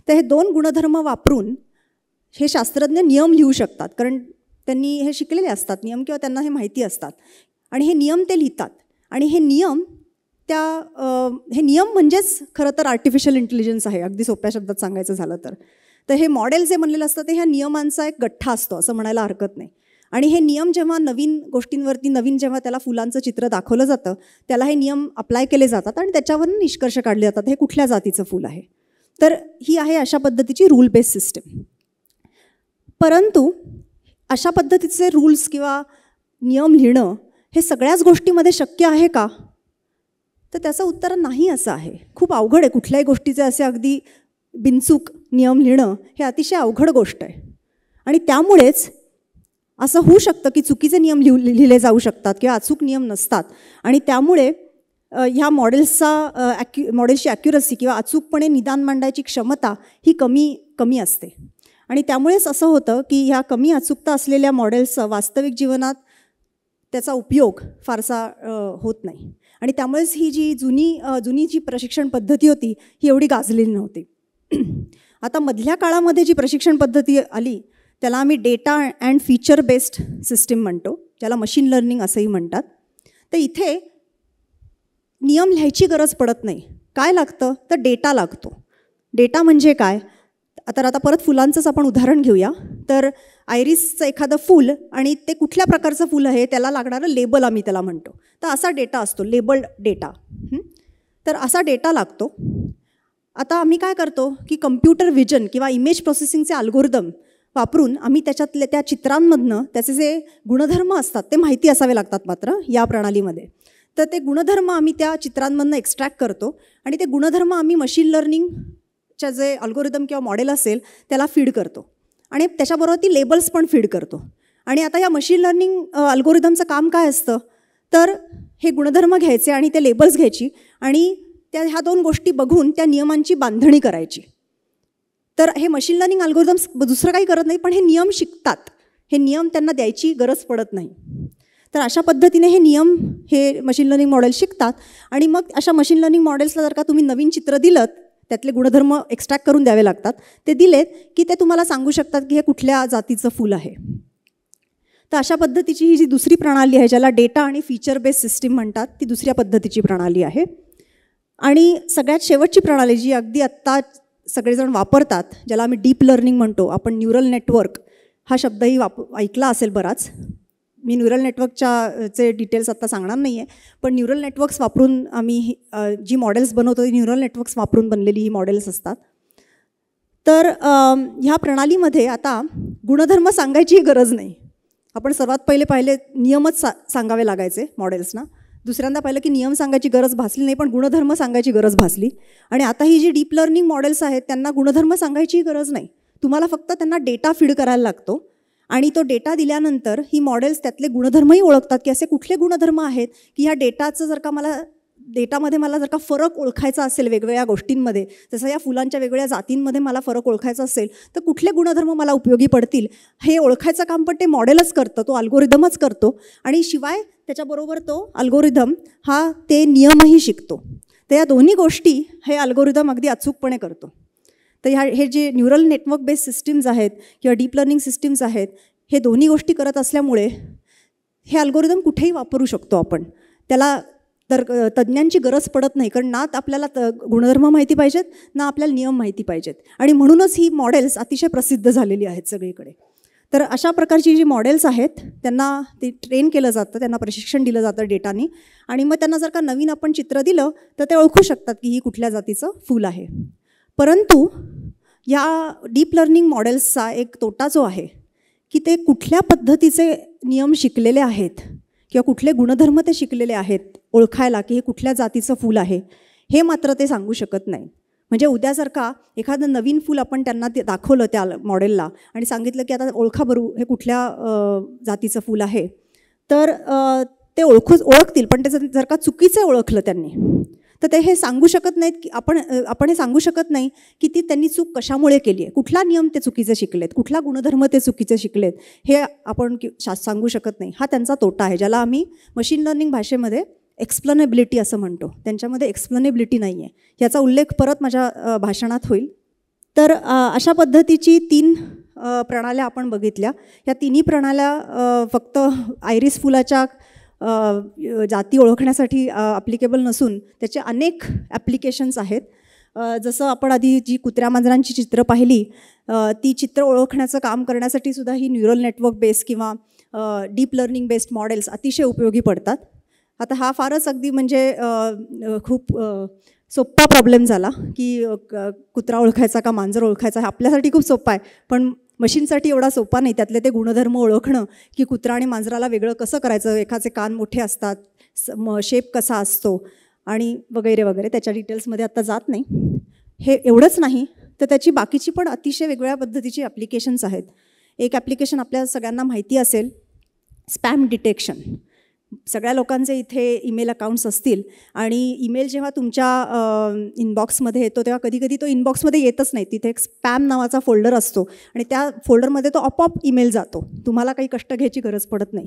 तर हे 2 गुणधर्म वापरून हे शास्त्रज्ञ नियम लिहू शकतात, कारण त्यांनी हे शिकलेले असतात नियम किंवा त्यांना हे माहिती असतात आणि हे नियम ते लिहितात. आणि हे नियम म्हणजेच खरं तर आर्टिफिशियल इंटेलिजन्स आहे, अगदी सोप्या शब्दात सांगायचं झालं तर. तर हे मॉडेल जे बनलेलं असतं ते ह्या नियमांचा एक गठ्ठा असतो असं म्हणायला हरकत नाही. आणि हे नियम जेव्हा नवीन गोष्टींवरती जेव्हा त्याला फुलांचं चित्र दाखवलं जातं त्याला हे नियम अप्लाय केले जातात आणि त्याच्यावरून निष्कर्ष काढले जातात हे कुठल्या जातीचं फूल आहे. तर ही आहे अशा पद्धतीची रूल बेस्ड सिस्टम. परंतु अशा पद्धतीचे रूल्स किंवा नियम लिहिणं हे सगळ्याच गोष्टीमध्ये शक्य आहे का? तर त्याचं उत्तर नाही असं आहे. खूप अवघड आहे. कुठल्याही गोष्टीचे असे अगदी बिनचूक नियम लिहिणं हे अतिशय अवघड गोष्ट आहे. आणि त्यामुळेच असं होऊ शकतं की चुकीचे नियम लिहिले जाऊ शकतात किंवा अचूक नियम नसतात आणि त्यामुळे ह्या मॉडेल्सची ॲक्युरसी किंवा अचूकपणे निदान मांडायची क्षमता ही कमी असते. आणि त्यामुळेच असं होतं की ह्या कमी अचूकता असलेल्या मॉडेल्सचा वास्तविक जीवनात त्याचा उपयोग फारसा होत नाही. आणि त्यामुळेच ही जी जुनी जी प्रशिक्षण पद्धती होती ही एवढी गाजलेली नव्हती. आता मधल्या काळामध्ये जी प्रशिक्षण पद्धती आली त्याला आम्ही data and feature based system म्हणतो, ज्याला मशीन लर्निंग असंही म्हणतात. तर इथे नियम लिहायची गरज पडत नाही. काय लागतं? तर डेटा लागतो. डेटा म्हणजे काय? आता परत फुलांचंच आपण उदाहरण घेऊया. तर आयरिसचं एखादं फूल आणि ते कुठल्या प्रकारचं फूल आहे त्याला लागणारं लेबल आम्ही त्याला म्हणतो. तर असा डेटा असतो, लेबल्ड डेटा. तर असा डेटा लागतो. आता आम्ही काय करतो की कम्प्युटर व्हिजन किंवा इमेज प्रोसेसिंगचे अल्गोरिदम वापरून आम्ही त्याच्यातले त्या चित्रांमधनं त्याचे जे गुणधर्म असतात ते माहिती असावे लागतात मात्र या प्रणालीमध्ये. तर ते गुणधर्म आम्ही त्या चित्रांमधनं एक्स्ट्रॅक्ट करतो आणि ते गुणधर्म आम्ही मशीन लर्निंगच्या जे अल्गोरिदम किंवा मॉडेल असेल त्याला फीड करतो आणि त्याच्याबरोबर ती लेबल्स पण फीड करतो. आणि आता या मशीन लर्निंग अल्गोरिदमचं काम काय असतं तर हे गुणधर्म घ्यायचे आणि ते लेबल्स घ्यायची आणि ह्या दोन गोष्टी बघून त्या नियमांची बांधणी करायची. तर हे मशीन लर्निंग अल्गोरिदम्स दुसरं काही करत नाही, पण हे नियम शिकतात. हे नियम त्यांना द्यायची गरज पडत नाही. तर अशा पद्धतीने हे नियम हे मशीन लर्निंग मॉडेल शिकतात आणि मग अशा मशीन लर्निंग मॉडेल्सला जर का तुम्ही नवीन चित्र दिलं त्यातले गुणधर्म एक्स्ट्रॅक्ट करून द्यावे लागतात. ते दिलेत की ते तुम्हाला सांगू शकतात की हे कुठल्या जातीचं फूल आहे. तर अशा पद्धतीची ही जी दुसरी प्रणाली आहे ज्याला डेटा आणि फीचर बेस्ड सिस्टीम म्हणतात ती दुसऱ्या पद्धतीची प्रणाली आहे. आणि सगळ्यात शेवटची प्रणाली जी अगदी आत्ता सगळेजण वापरतात ज्याला आम्ही डीप लर्निंग म्हणतो. आपण न्यूरल नेटवर्क हा शब्दही ऐकला असेल बराच. मी न्यूरल नेटवर्कचे डिटेल्स आत्ता सांगणार नाही आहे, पण न्यूरल नेटवर्क्स वापरून आम्ही जी मॉडेल्स बनवतो ती न्यूरल नेटवर्क्स वापरून बनलेली ही मॉडेल्स असतात. तर ह्या प्रणालीमध्ये आता गुणधर्म सांगायचीही गरज नाही. आपण सर्वात पाहिले नियमच सांगावे लागायचे मॉडेल्सना. दुसऱ्यांदा पाहिलं की नियम सांगायची गरज भासली नाही, पण गुणधर्म सांगायची गरज भासली. आणि आता ही जी डीप लर्निंग मॉडेल्स आहेत त्यांना गुणधर्म सांगायची गरज नाही. तुम्हाला फक्त त्यांना डेटा फीड करायला लागतो आणि तो डेटा दिल्यानंतर ही मॉडेल्स त्यातले गुणधर्मही ओळखतात की असे कुठले गुणधर्म आहेत की ह्या डेटाचं जर का मला डेटामध्ये मला जर का फरक ओळखायचा असेल वेगवेगळ्या गोष्टींमध्ये, जसं या फुलांच्या वेगवेगळ्या जातींमध्ये मला फरक ओळखायचा असेल तर कुठले गुणधर्म मला उपयोगी पडतील हे ओळखायचं काम पण ते मॉडेलच करतं, तो अल्गोरिदमच करतो. आणि शिवाय त्याच्याबरोबर तो अल्गोरिदम हा ते नियमही शिकतो. तर या दोन्ही गोष्टी हे अल्गोरिदम अगदी अचूकपणे करतो. तर हे जे न्यूरल नेटवर्क बेस्ड सिस्टीम्स आहेत किंवा डीप लर्निंग सिस्टीम्स आहेत हे दोन्ही गोष्टी करत असल्यामुळे हे अल्गोरिदम कुठेही वापरू शकतो आपण. त्याला तर तज्ज्ञांची गरज पडत नाही, कारण ना आपल्याला गुणधर्म माहिती पाहिजेत ना आपल्याला नियम माहिती पाहिजेत. आणि म्हणूनच ही मॉडेल्स अतिशय प्रसिद्ध झालेली आहेत सगळीकडे. तर अशा प्रकारची जी मॉडेल्स आहेत त्यांना ते ट्रेन केलं जातं, त्यांना प्रशिक्षण दिलं जातं डेटानी. आणि मग त्यांना जर का नवीन आपण चित्र दिलं तर ते ओळखू शकतात की ही कुठल्या जातीचं फूल आहे. परंतु या डीप लर्निंग मॉडेल्सचा एक तोटा जो आहे की ते कुठल्या पद्धतीचे नियम शिकलेले आहेत किंवा कुठले गुणधर्म ते शिकलेले आहेत ओळखायला की हे कुठल्या जातीचं फूल आहे हे मात्र ते सांगू शकत नाही. म्हणजे उद्या जर का एखादं नवीन फूल आपण त्यांना ते दाखवलं त्या मॉडेलला आणि सांगितलं की आता ओळखा बरू हे कुठल्या जातीचं फूल आहे, तर ते ओळखतील. पण ते जर का चुकीचं ओळखलं त्यांनी तर ते हे सांगू शकत नाहीत की आपण हे सांगू शकत नाही की त्यांनी चूक कशामुळे केली आहे, कुठला नियम ते चुकीचे शिकलेत, कुठला गुणधर्म ते चुकीचे शिकलेत हे आपण सांगू शकत नाही. हा त्यांचा तोटा आहे ज्याला आम्ही मशीन लर्निंग भाषेमध्ये एक्सप्लेनेबिलिटी असं म्हणतो. त्यांच्यामध्ये एक्सप्लेनेबिलिटी नाही आहे. याचा उल्लेख परत माझ्या भाषणात होईल. तर अशा पद्धतीची 3 प्रणाल्या आपण बघितल्या. या तिन्ही प्रणाल्या फक्त आयरिस फुलाच्या जाती ओळखण्यासाठी ॲप्लिकेबल नसून त्याचे अनेक ॲप्लिकेशन्स आहेत. जसं आपण आधी जी कुत्र्या मांजरांची चित्र पाहिली ती चित्र ओळखण्याचं काम करण्यासाठी सुद्धा ही न्यूरल नेटवर्क बेस्ड किंवा डीप लर्निंग बेस्ड मॉडेल्स अतिशय उपयोगी पडतात. आता हा फारच अगदी म्हणजे खूप सोपा प्रॉब्लेम झाला की कुत्रा ओळखायचा का मांजर ओळखायचा हा आपल्यासाठी खूप सोपा आहे, पण मशीनसाठी एवढा सोपा नाही. त्यातले ते गुणधर्म ओळखणं की कुत्रा आणि मांजराला वेगळं कसं करायचं, एकाचे कान मोठे असतात, शेप कसा असतो आणि वगैरे वगैरे त्याच्या डिटेल्समध्ये आत्ता जात नाही. हे एवढंच नाही तर त्याची बाकीची पण अतिशय वेगवेगळ्या पद्धतीची ॲप्लिकेशन्स आहेत. एक ॲप्लिकेशन आपल्या सगळ्यांना माहिती असेल, स्पॅम डिटेक्शन. सगळ्या लोकांचे इथे ईमेल अकाउंट्स असतील आणि ईमेल जेव्हा तुमच्या इनबॉक्समध्ये येतो तेव्हा कधी कधी तो इनबॉक्समध्ये येतच नाही. तिथे एक स्पॅम नावाचा फोल्डर असतो आणि त्या फोल्डरमध्ये तो आपोआप ईमेल जातो, तुम्हाला काही कष्ट घ्यायची गरज पडत नाही.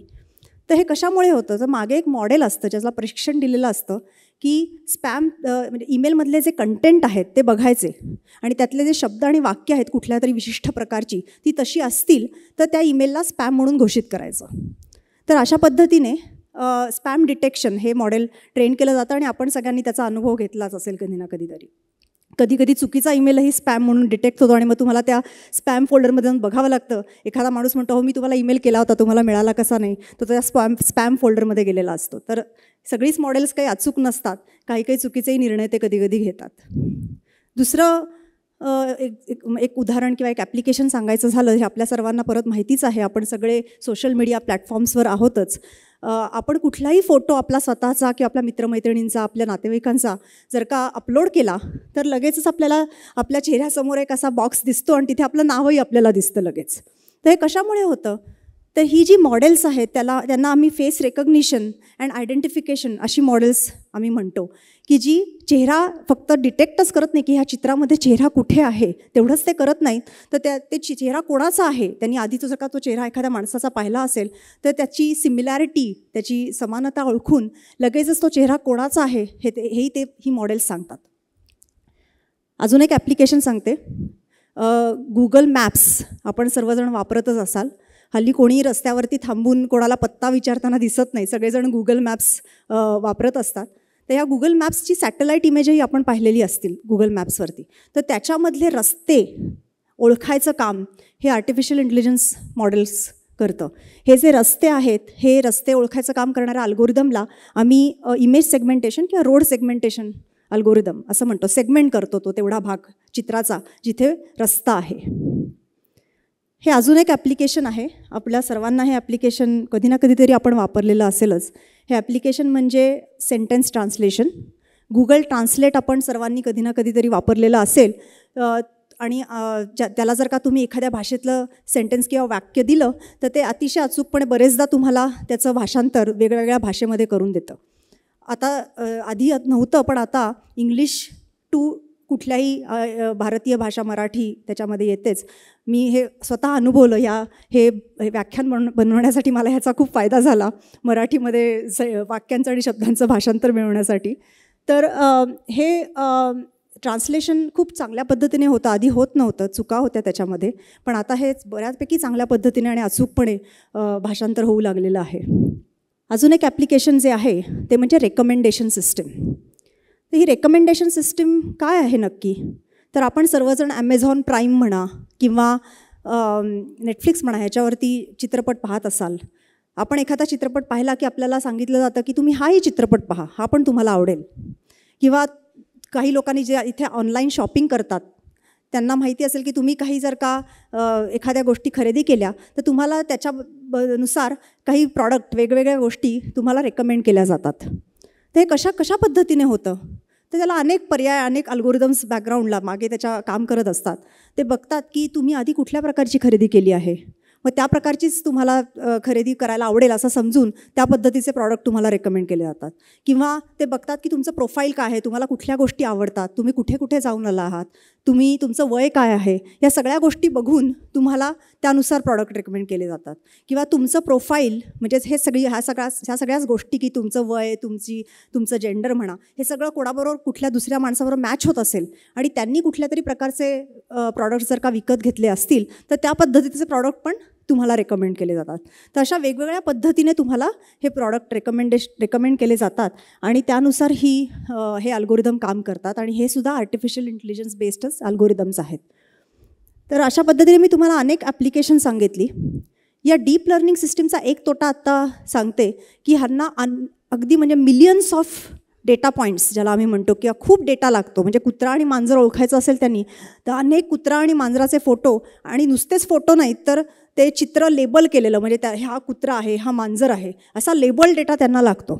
तर हे कशामुळे होतं तर मागे एक मॉडेल असतं ज्याला प्रशिक्षण दिलेलं असतं की स्पॅम म्हणजे ईमेलमधले जे कंटेंट आहेत ते बघायचे आणि त्यातले जे शब्द आणि वाक्य आहेत कुठल्या तरी विशिष्ट प्रकारची ती तशी असतील तर त्या ईमेलला स्पॅम म्हणून घोषित करायचं. तर अशा पद्धतीने स्पॅम डिटेक्शन हे मॉडेल ट्रेन केलं जातं आणि आपण सगळ्यांनी त्याचा अनुभव घेतलाच असेल कधी ना कधीतरी. कधी कधी चुकीचा ईमेलही स्पॅम म्हणून डिटेक्ट होतो आणि मग तुम्हाला त्या स्पॅम फोल्डरमध्ये जाऊन बघावं लागतं. एखादा माणूस म्हणतो हो मी तुम्हाला ईमेल केला होता, तुम्हाला मिळाला कसा नाही, तो त्या स्पॅम फोल्डरमध्ये गेलेला असतो. तर सगळीच मॉडेल्स काही अचूक नसतात, काही काही चुकीचेही निर्णय ते कधी कधी घेतात. दुसरं एक उदाहरण किंवा एक ॲप्लिकेशन सांगायचं झालं, हे आपल्या सर्वांना परत माहितीच आहे, आपण सगळे सोशल मीडिया प्लॅटफॉर्म्सवर आहोतच. आपण कुठलाही फोटो आपला स्वतःचा किंवा आपल्या मित्रमैत्रिणींचा, आपल्या नातेवाईकांचा जर का अपलोड केला तर लगेचच आपल्याला आपल्या चेहऱ्यासमोर एक असा बॉक्स दिसतो आणि तिथे आपलं नावही आपल्याला दिसतं लगेच. तर हे कशामुळे होतं? तर ही जी मॉडेल्स आहेत त्यांना आम्ही फेस रेकग्निशन अँड आयडेंटिफिकेशन अशी मॉडेल्स आम्ही म्हणतो, की जी चेहरा फक्त डिटेक्टच करत नाही की ह्या चित्रामध्ये चेहरा कुठे आहे, तेवढंच ते करत नाहीत, तर ते चेहरा कोणाचा आहे, त्यांनी आधी जर का तो चेहरा एखाद्या माणसाचा पाहिला असेल तर त्याची सिमिलॅरिटी, त्याची समानता ओळखून लगेचच तो चेहरा कोणाचा आहे ही मॉडेल्स सांगतात. अजून एक ॲप्लिकेशन सांगते. गुगल मॅप्स आपण सर्वजण वापरतच असाल. हल्ली कोणीही रस्त्यावरती थांबून कोणाला पत्ता विचारताना दिसत नाही, सगळेजण गुगल मॅप्स वापरत असतात. तर ह्या गुगल मॅप्सची सॅटेलाईट इमेजही आपण पाहिलेली असतील गुगल मॅप्सवरती. तर त्याच्यामधले रस्ते ओळखायचं काम हे आर्टिफिशियल इंटेलिजन्स मॉडेल्स करतं. हे जे रस्ते आहेत, हे रस्ते ओळखायचं काम करणाऱ्या अल्गोरिदमला आम्ही इमेज सेगमेंटेशन किंवा रोड सेगमेंटेशन अल्गोरिदम असं म्हणतो. सेगमेंट करतो तो तेवढा भाग चित्राचा जिथे रस्ता आहे. हे अजून एक ॲप्लिकेशन आहे. आपल्या सर्वांना हे ॲप्लिकेशन कधी ना कधीतरी आपण वापरलेलं असेलच. हे ॲप्लिकेशन म्हणजे सेंटेन्स ट्रान्सलेशन. गुगल ट्रान्सलेट आपण सर्वांनी कधी ना कधीतरी वापरलेलं असेल आणि त्याला जर का तुम्ही एखाद्या भाषेतलं सेंटेन्स किंवा वाक्य दिलं तर ते अतिशय अचूकपणे बरेचदा तुम्हाला त्याचं भाषांतर वेगवेगळ्या भाषेमध्ये करून देतं. आता आधी नव्हतं, पण आता इंग्लिश टू कुठल्याही भारतीय भाषा, मराठी त्याच्यामध्ये येतेच. मी हे स्वतः अनुभवलं. हे व्याख्यान बनवण्यासाठी मला ह्याचा खूप फायदा झाला, मराठीमध्ये वाक्यांचं आणि शब्दांचं भाषांतर मिळवण्यासाठी. तर हे ट्रान्सलेशन खूप चांगल्या पद्धतीने होतं. आधी होत नव्हतं, चुका होत्या त्याच्यामध्ये, पण आता हे बऱ्याचपैकी चांगल्या पद्धतीने आणि अचूकपणे भाषांतर होऊ लागलेलं आहे. अजून एक ॲप्लिकेशन जे आहे ते म्हणजे रेकमेंडेशन सिस्टीम. तर ही रेकमेंडेशन सिस्टीम काय आहे नक्की? तर आपण सर्वजण ॲमेझॉन प्राईम म्हणा किंवा नेटफ्लिक्स म्हणा, ह्याच्यावरती चित्रपट पाहत असाल. आपण एखादा चित्रपट पाहिला की आपल्याला सांगितलं जातं की तुम्ही हाही चित्रपट पहा, हा पण तुम्हाला आवडेल. किंवा काही लोकांनी जे इथे ऑनलाईन शॉपिंग करतात त्यांना माहिती असेल की तुम्ही काही जर का एखाद्या गोष्टी खरेदी केल्या तर तुम्हाला त्याच्यानुसार काही प्रॉडक्ट, वेगवेगळ्या गोष्टी तुम्हाला रेकमेंड केल्या जातात. तर हे कशा पद्धतीने होतं? तर त्याला अनेक पर्याय, अनेक अल्गोरिदम्स बॅकग्राऊंडला मागे त्याच्या काम करत असतात. ते बघतात की तुम्ही आधी कुठल्या प्रकारची खरेदी केली आहे, मग त्या प्रकारचीच तुम्हाला खरेदी करायला आवडेल असं समजून त्या पद्धतीचे प्रॉडक्ट तुम्हाला रेकमेंड केले जातात. किंवा ते बघतात की तुमचं प्रोफाईल काय आहे, तुम्हाला कुठल्या गोष्टी आवडतात, तुम्ही कुठे कुठे जाऊन आला आहात, तुमचं वय काय आहे, या सगळ्या गोष्टी बघून तुम्हाला त्यानुसार प्रॉडक्ट रेकमेंड केले जातात. किंवा तुमचं प्रोफाईल म्हणजेच ह्या सगळ्याच गोष्टी की तुमचं वय, तुमचं जेंडर म्हणा, हे सगळं कोणाबरोबर कुठल्या दुसऱ्या माणसाबरोबर मॅच होत असेल आणि त्यांनी कुठल्या तरी प्रकारचे प्रॉडक्ट्स जर का विकत घेतले असतील तर त्या पद्धतीचे प्रॉडक्ट पण तुम्हाला रेकमेंड केले जातात. तर अशा वेगवेगळ्या पद्धतीने तुम्हाला हे प्रॉडक्ट रेकमेंड केले जातात आणि त्यानुसार हे अल्गोरिदम काम करतात. आणि हे सुद्धा आर्टिफिशियल इंटेलिजन्स बेस्डच अल्गोरिदम्स आहेत. तर अशा पद्धतीने मी तुम्हाला अनेक ॲप्लिकेशन सांगितली. या डीप लर्निंग सिस्टीमचा एक तोटा आत्ता सांगते की ह्यांना अगदी म्हणजे मिलियन्स ऑफ डेटा पॉईंट्स ज्याला आम्ही म्हणतो, किंवा खूप डेटा लागतो. म्हणजे कुत्रा आणि मांजर ओळखायचं असेल त्यांनी तर अनेक कुत्रा आणि मांजराचे फोटो, आणि नुसतेच फोटो नाहीत तर ते चित्र लेबल केलेलं, म्हणजे हा कुत्रा आहे, हा मांजर आहे, असा लेबल डेटा त्यांना लागतो.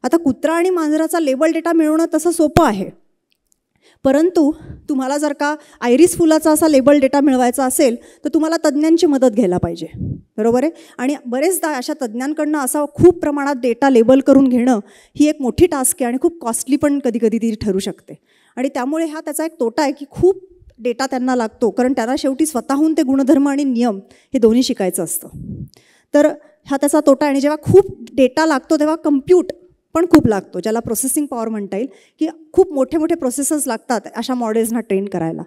आता कुत्रा आणि मांजराचा लेबल डेटा मिळवणं तसं सोपं आहे, परंतु तुम्हाला जर का आयरिस फुलाचा असा लेबल डेटा मिळवायचा असेल तर तुम्हाला तज्ज्ञांची मदत घ्यायला पाहिजे, बरोबर आहे. आणि बरेचदा अशा तज्ज्ञांकडनं असा खूप प्रमाणात डेटा लेबल करून घेणं ही एक मोठी टास्क आहे आणि खूप कॉस्टली पण कधी कधी ती ठरू शकते. आणि त्यामुळे त्याचा एक तोटा आहे की खूप डेटा त्यांना लागतो, कारण त्यांना शेवटी स्वतःहून ते गुणधर्म आणि नियम हे दोन्ही शिकायचं असतं. तर त्याचा तोटा आहे. आणि जेव्हा खूप डेटा लागतो तेव्हा कम्प्यूट पण खूप लागतो, ज्याला प्रोसेसिंग पॉवर म्हणता येईल, की खूप मोठे मोठे प्रोसेसर्स लागतात अशा मॉडेल्सना ट्रेन करायला,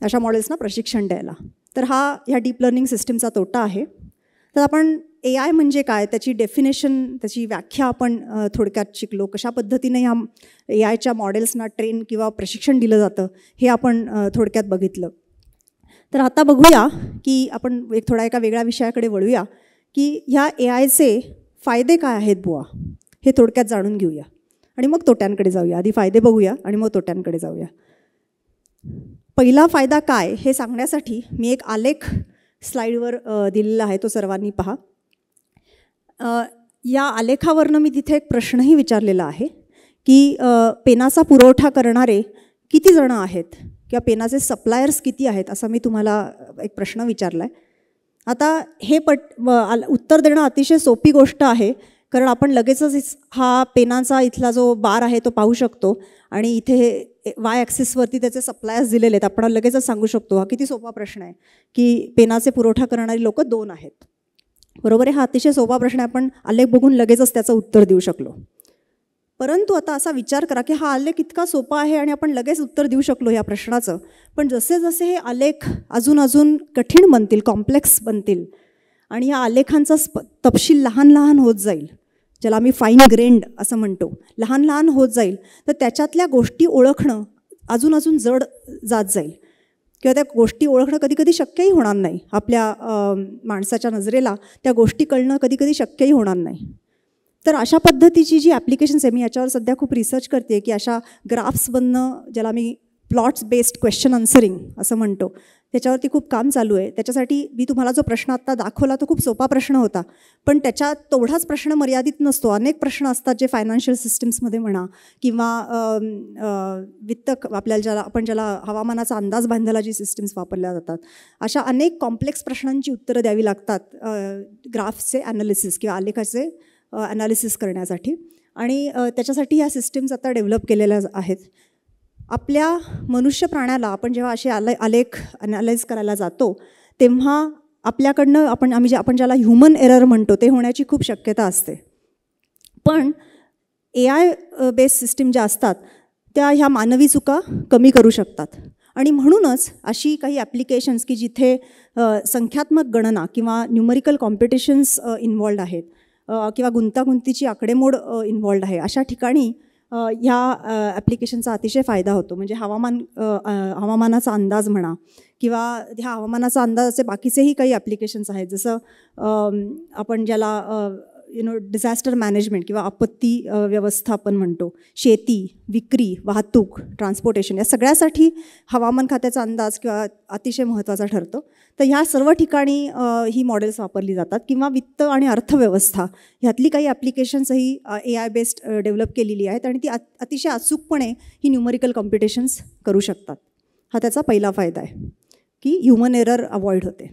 अशा मॉडेल्सना प्रशिक्षण द्यायला. तर ह्या डीप लर्निंग सिस्टीमचा तोटा आहे. तर आपण AI म्हणजे काय, त्याची डेफिनेशन, त्याची व्याख्या आपण थोडक्यात शिकलो. कशा पद्धतीने ह्या AIच्या मॉडेल्सना ट्रेन किंवा प्रशिक्षण दिलं जातं हे आपण थोडक्यात बघितलं. तर आता बघूया की आपण एका वेगळ्या विषयाकडे वळूया की ह्या AIचे फायदे काय आहेत बुवा, हे थोडक्यात जाणून घेऊया आणि मग तोट्यांकडे जाऊया. आधी फायदे बघूया आणि मग तोट्यांकडे जाऊया. पहिला फायदा काय हे सांगण्यासाठी मी एक आलेख स्लाईडवर दिलेला आहे, तो सर्वांनी पहा. या आलेखावरनं मी तिथे एक प्रश्नही विचारलेला आहे की पेनाचा पुरवठा करणारे किती जणं आहेत किंवा पेनाचे सप्लायर्स किती आहेत, असा मी तुम्हाला एक प्रश्न विचारला आहे. आता हे उत्तर देणं अतिशय सोपी गोष्ट आहे, कारण आपण लगेचच हा पेनाचा इथला जो बार आहे तो पाहू शकतो आणि इथे वाय ॲक्सिसवरती त्याचे सप्लायर्स दिलेले आहेत. आपण लगेचच सांगू शकतो. हा किती सोपा प्रश्न आहे की पेनाचे पुरवठा करणारी लोक 2 आहेत. बरोबर आहे. हा अतिशय सोपा प्रश्न आहे. आपण आलेख बघून लगेचच त्याचं उत्तर देऊ शकलो. परंतु आता असा विचार करा की हा आलेख इतका सोपा आहे आणि आपण लगेच उत्तर देऊ शकलो या प्रश्नाचं, पण जसे जसे हे आलेख अजून कठीण बनतील, कॉम्प्लेक्स बनतील आणि या आलेखांचा तपशील लहान लहान होत जाईल, ज्याला आम्ही फाईन ग्रेन्ड असं म्हणतो, लहान लहान होत जाईल, तर त्याच्यातल्या गोष्टी ओळखणं अजून जड जात जाईल किंवा त्या गोष्टी ओळखणं कधी कधी शक्यही होणार नाही. आपल्या माणसाच्या नजरेला त्या गोष्टी कळणं कधी कधी शक्यही होणार नाही. तर अशा पद्धतीची जी ॲप्लिकेशन्स आहे, मी याच्यावर सध्या खूप रिसर्च करते की अशा ग्राफ्स बनणं, ज्याला मी प्लॉट्स बेस्ड क्वेश्चन आन्सरिंग असं म्हणतो, त्याच्यावरती खूप काम चालू आहे. त्याच्यासाठी मी तुम्हाला जो प्रश्न आत्ता दाखवला तो खूप सोपा प्रश्न होता, पण त्याच्यात तेवढाच प्रश्न मर्यादित नसतो. अनेक प्रश्न असतात जे फायनान्शियल सिस्टीम्समध्ये म्हणा किंवा वित्त आपल्याला ज्याला हवामानाचा अंदाज बांधायला जी सिस्टीम्स वापरल्या जातात, अशा अनेक कॉम्प्लेक्स प्रश्नांची उत्तरं द्यावी लागतात ग्राफचे ॲनालिसिस किंवा आलेखाचे ॲनालिसिस करण्यासाठी. आणि त्याच्यासाठी ह्या सिस्टीम्स आता डेव्हलप केलेल्या आहेत. आपल्या मनुष्य प्राण्याला आपण जेव्हा असे आलेख ॲनालाइज करायला जातो तेव्हा आपल्याकडनं आपण ज्याला ह्युमन एरर म्हणतो ते होण्याची खूप शक्यता असते. पण AI बेस्ड सिस्टीम ज्या असतात त्या ह्या मानवी चुका कमी करू शकतात. आणि म्हणूनच अशी काही ॲप्लिकेशन्स की जिथे संख्यात्मक गणना किंवा न्यूमरिकल कॉम्पिटिशन्स इन्व्हॉल्ड आहेत किंवा गुंतागुंतीची आकडेमोड इन्व्हॉल्ड आहे, अशा ठिकाणी ह्या ॲप्लिकेशनचा अतिशय फायदा होतो. म्हणजे हवामानाचा अंदाज म्हणा किंवा ह्या हवामानाचा अंदाजाचे बाकीचेही काही ॲप्लिकेशन्स आहेत, जसं आपण ज्याला डिझास्टर मॅनेजमेंट किंवा आपत्ती व्यवस्थापन म्हणतो, शेती, विक्री, वाहतूक, ट्रान्सपोर्टेशन, या सगळ्यासाठी हवामान खात्याचा अंदाज किंवा अतिशय महत्त्वाचा ठरतो. तर ह्या सर्व ठिकाणी ही मॉडेल्स वापरली जातात. किंवा वित्त आणि अर्थव्यवस्था ह्यातली काही ॲप्लिकेशन्सही AI बेस्ड डेव्हलप केलेली आहेत आणि ती अतिशय अचूकपणे ही न्यूमरिकल कॉम्पिटिशन्स करू शकतात. हा त्याचा पहिला फायदा आहे की ह्युमन एरर अवॉइड होते.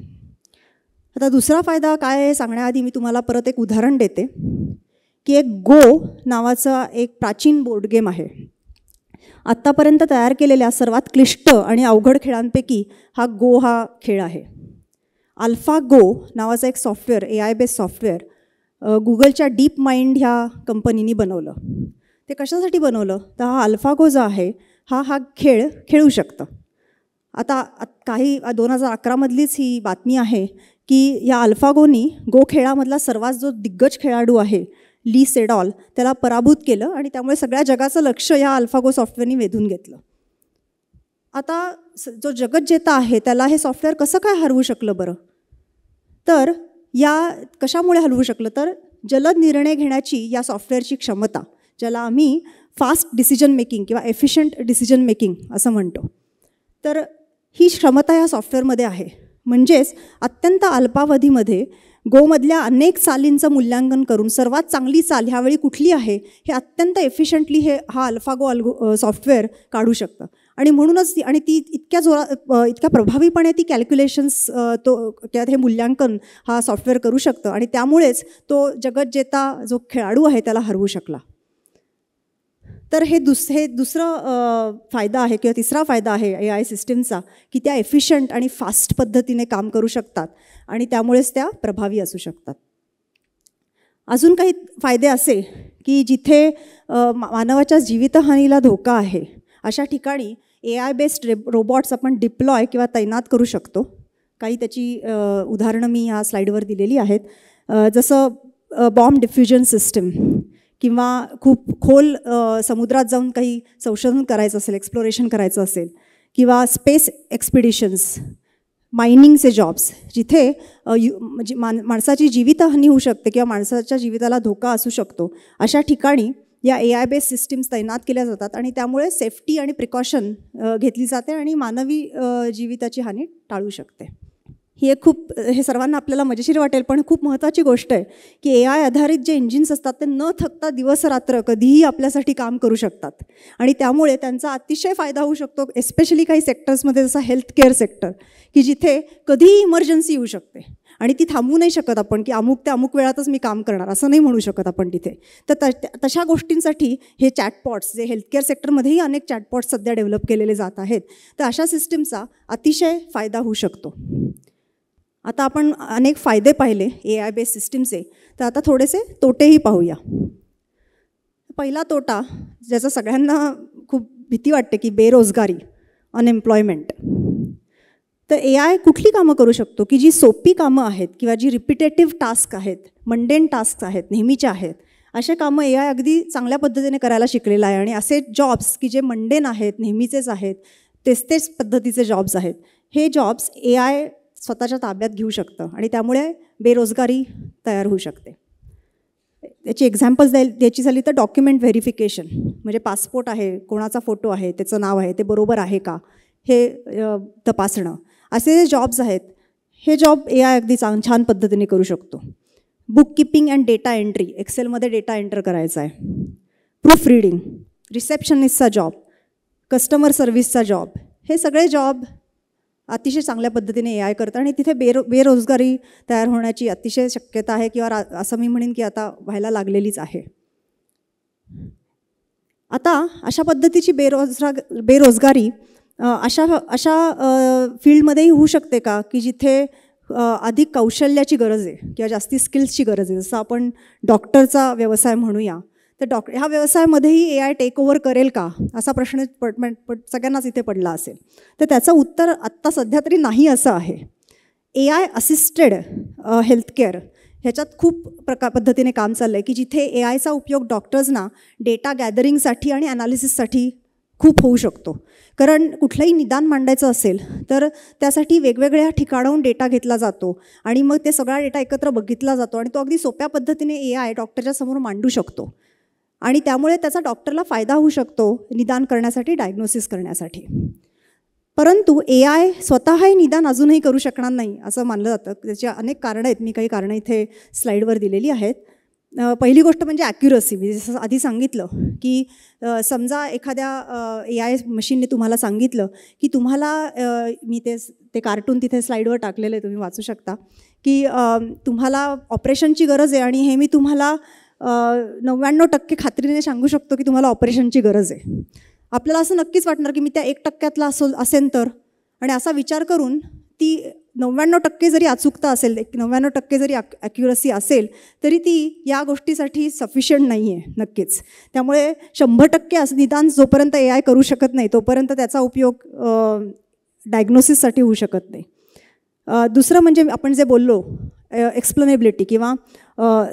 आता दुसरा फायदा काय आहे सांगण्याआधी मी तुम्हाला परत एक उदाहरण देते की एक गो नावाचा एक प्राचीन बोर्ड गेम आहे. आत्तापर्यंत तयार केलेल्या सर्वात क्लिष्ट आणि अवघड खेळांपैकी हा खेळ आहे. अल्फा गो नावाचा एक सॉफ्टवेअर, AI बेस्ड सॉफ्टवेअर गुगलच्या डीप माइंड ह्या कंपनीने बनवलं. ते कशासाठी बनवलं तर हा अल्फा गो जो आहे हा खेळ खेळू शकतं. आता 2011मधलीच ही बातमी आहे की या अल्फागोनी गो खेळामधला सर्वात जो दिग्गज खेळाडू आहे ली सेडॉल त्याला पराभूत केलं आणि त्यामुळे सगळ्या जगाचं लक्ष या अल्फागो सॉफ्टवेअरनी वेधून घेतलं. आता जो जगज्जेता आहे त्याला हे सॉफ्टवेअर कसं काय हरवू शकलं बरं? तर या कशामुळे हरवू शकलं तर जलद निर्णय घेण्याची या सॉफ्टवेअरची क्षमता, ज्याला आम्ही फास्ट डिसिजन मेकिंग किंवा एफिशियंट डिसिजन मेकिंग असं म्हणतो, तर ही क्षमता या सॉफ्टवेअरमध्ये आहे. म्हणजेच अत्यंत अल्पावधीमध्ये गोमधल्या अनेक चालींचं मूल्यांकन करून सर्वात चांगली चाल ह्यावेळी कुठली आहे हे अत्यंत एफिशियंटली हा अल्फागो सॉफ्टवेअर काढू शकतं. आणि म्हणूनच ती इतक्या प्रभावीपणे ती कॅल्क्युलेशन्स त्यात हे मूल्यांकन हा सॉफ्टवेअर करू शकतं आणि त्यामुळेच तो जगज्जेता जो खेळाडू आहे त्याला हरवू शकला. तर हे दुसरं फायदा आहे किंवा तिसरा फायदा आहे AI सिस्टीमचा की त्या एफिशियंट आणि फास्ट पद्धतीने काम करू शकतात आणि त्यामुळेच त्या प्रभावी असू शकतात. अजून काही फायदे असे की जिथे मानवाच्या जीवितहानीला धोका आहे अशा ठिकाणी AI बेस्ड रोबॉट्स आपण डिप्लॉय किंवा तैनात करू शकतो. काही त्याची उदाहरणं मी ह्या स्लाईडवर दिलेली आहेत. जसं बॉम्ब डिफ्युजन सिस्टम किंवा खूप खोल समुद्रात जाऊन काही संशोधन करायचं असेल, एक्सप्लोरेशन करायचं असेल, किंवा स्पेस एक्सपिडिशन्स, मायनिंगचे जॉब्स जिथे म्हणजे माणसाची जीवितहानी होऊ शकते किंवा माणसाच्या जीविताला धोका असू शकतो, अशा ठिकाणी या AI बेस्ड सिस्टीम्स तैनात केल्या जातात आणि त्यामुळे सेफ्टी आणि प्रिकॉशन घेतली जाते आणि मानवी जीविताची हानी टाळू शकते. ही एक खूप, हे सर्वांना आपल्याला मजेशीर वाटेल पण खूप महत्त्वाची गोष्ट आहे की AI आधारित जे इंजिन्स असतात ते न थकता दिवस रात्र कधीही आपल्यासाठी काम करू शकतात आणि त्यामुळे त्यांचा अतिशय फायदा होऊ शकतो, एस्पेशली काही सेक्टर्समध्ये, जसं हेल्थकेअर सेक्टर, की जिथे कधीही इमर्जन्सी येऊ शकते आणि ती थांबवू नाही शकत आपण की अमुक ते अमुक वेळातच मी काम करणार असं नाही म्हणू शकत आपण तिथे. तर तशा गोष्टींसाठी हे चॅटपॉट्स, जे हेल्थकेअर सेक्टरमध्येही अनेक चॅटपॉट्स सध्या डेव्हलप केलेले जात आहेत, तर अशा सिस्टीमचा अतिशय फायदा होऊ शकतो. आता आपण अनेक फायदे पाहिले AI बेस्ड सिस्टीमचे, तर आता थोडेसे तोटेही पाहूया. पहिला तोटा ज्याचा सगळ्यांना खूप भीती वाटते की बेरोजगारी, अनएम्प्लॉयमेंट. तर AI कुठली कामं करू शकतो की जी सोपी कामं आहेत किंवा जी रिपिटेटिव्ह टास्क आहेत, मंडेन टास्क आहेत, नेहमीच्या आहेत, असे कामं AI अगदी चांगल्या पद्धतीने करायला शिकलेलं आहे. आणि असे जॉब्स की जे मंडेन आहेत, नेहमीचेच आहेत, तेच पद्धतीचे जॉब्स आहेत, हे जॉब्स AI स्वतःच्या ताब्यात घेऊ शकतं आणि त्यामुळे बेरोजगारी तयार होऊ शकते. त्याची एक्झाम्पल्स द्यायची झाली तर डॉक्युमेंट व्हेरिफिकेशन, म्हणजे पासपोर्ट आहे, कोणाचा फोटो आहे, त्याचं नाव आहे, ते बरोबर आहे का हे तपासणं, असे जे जॉब्स आहेत हे जॉब AI अगदी छान पद्धतीने करू शकतो. Book keeping and data entry, एक्सेलमध्ये डेटा एंटर करायचा आहे, प्रूफ रीडिंग, रिसेप्शनिस्टचा जॉब, कस्टमर सर्व्हिसचा जॉब, हे सगळे जॉब अतिशय चांगल्या पद्धतीने AI करतं आणि तिथे बेरोजगारी तयार होण्याची अतिशय शक्यता आहे किंवा असं मी म्हणेन की आता व्हायला लागलेलीच आहे. आता अशा पद्धतीची बेरोजगारी अशा फील्डमध्येही होऊ शकते का की जिथे अधिक कौशल्याची गरज आहे किंवा जास्ती स्किल्सची गरज आहे, जसं आपण डॉक्टरचा व्यवसाय म्हणूया, तर ह्या व्यवसायामध्येही AI टेक ओव्हर करेल का, असा प्रश्न सगळ्यांनाच इथे पडला असेल. तर त्याचं उत्तर आत्ता सध्या तरी नाही असं आहे. AI असिस्टेड हेल्थकेअर ह्याच्यात खूप पद्धतीने काम चाललं आहे की जिथे AIचा उपयोग डॉक्टर्सना डेटा गॅदरिंगसाठी आणि ॲनालिसिससाठी खूप होऊ शकतो. कारण कुठलंही निदान मांडायचं असेल तर त्यासाठी वेगवेगळ्या ठिकाणाहून डेटा घेतला जातो आणि मग ते सगळा डेटा एकत्र बघितला जातो आणि तो अगदी सोप्या पद्धतीने AI डॉक्टरच्या समोर मांडू शकतो आणि त्यामुळे त्याचा डॉक्टरला फायदा होऊ शकतो निदान करण्यासाठी, डायग्नोसिस करण्यासाठी. परंतु AI स्वतः हे निदान अजूनही करू शकणार नाही असं मानलं जातं. त्याची अनेक कारणं आहेत, मी काही कारणं इथे स्लाईडवर दिलेली आहेत. पहिली गोष्ट म्हणजे ॲक्युरसी, म्हणजे जसं आधी सांगितलं की समजा एखाद्या AI मशीनने तुम्हाला सांगितलं की तुम्हाला, मी ते कार्टून तिथे स्लाईडवर टाकलेलं आहे, तुम्ही वाचू शकता, की तुम्हाला ऑपरेशनची गरज आहे आणि हे मी तुम्हाला 99% खात्रीने सांगू शकतो की तुम्हाला ऑपरेशनची गरज आहे. आपल्याला असं नक्कीच वाटणार की मी त्या 1%तला असेन तर, आणि असा विचार करून ती 99% जरी अचूकता असेल, 99% जरी ॲक्युरसी असेल तरी ती या गोष्टीसाठी सफिशियंट नाही आहे नक्कीच. त्यामुळे 100% निदान जोपर्यंत AI करू शकत नाही तोपर्यंत त्याचा उपयोग डायग्नोसिससाठी होऊ शकत नाही. दुसरं म्हणजे आपण जे बोललो एक्सप्लेनेबिलिटी किंवा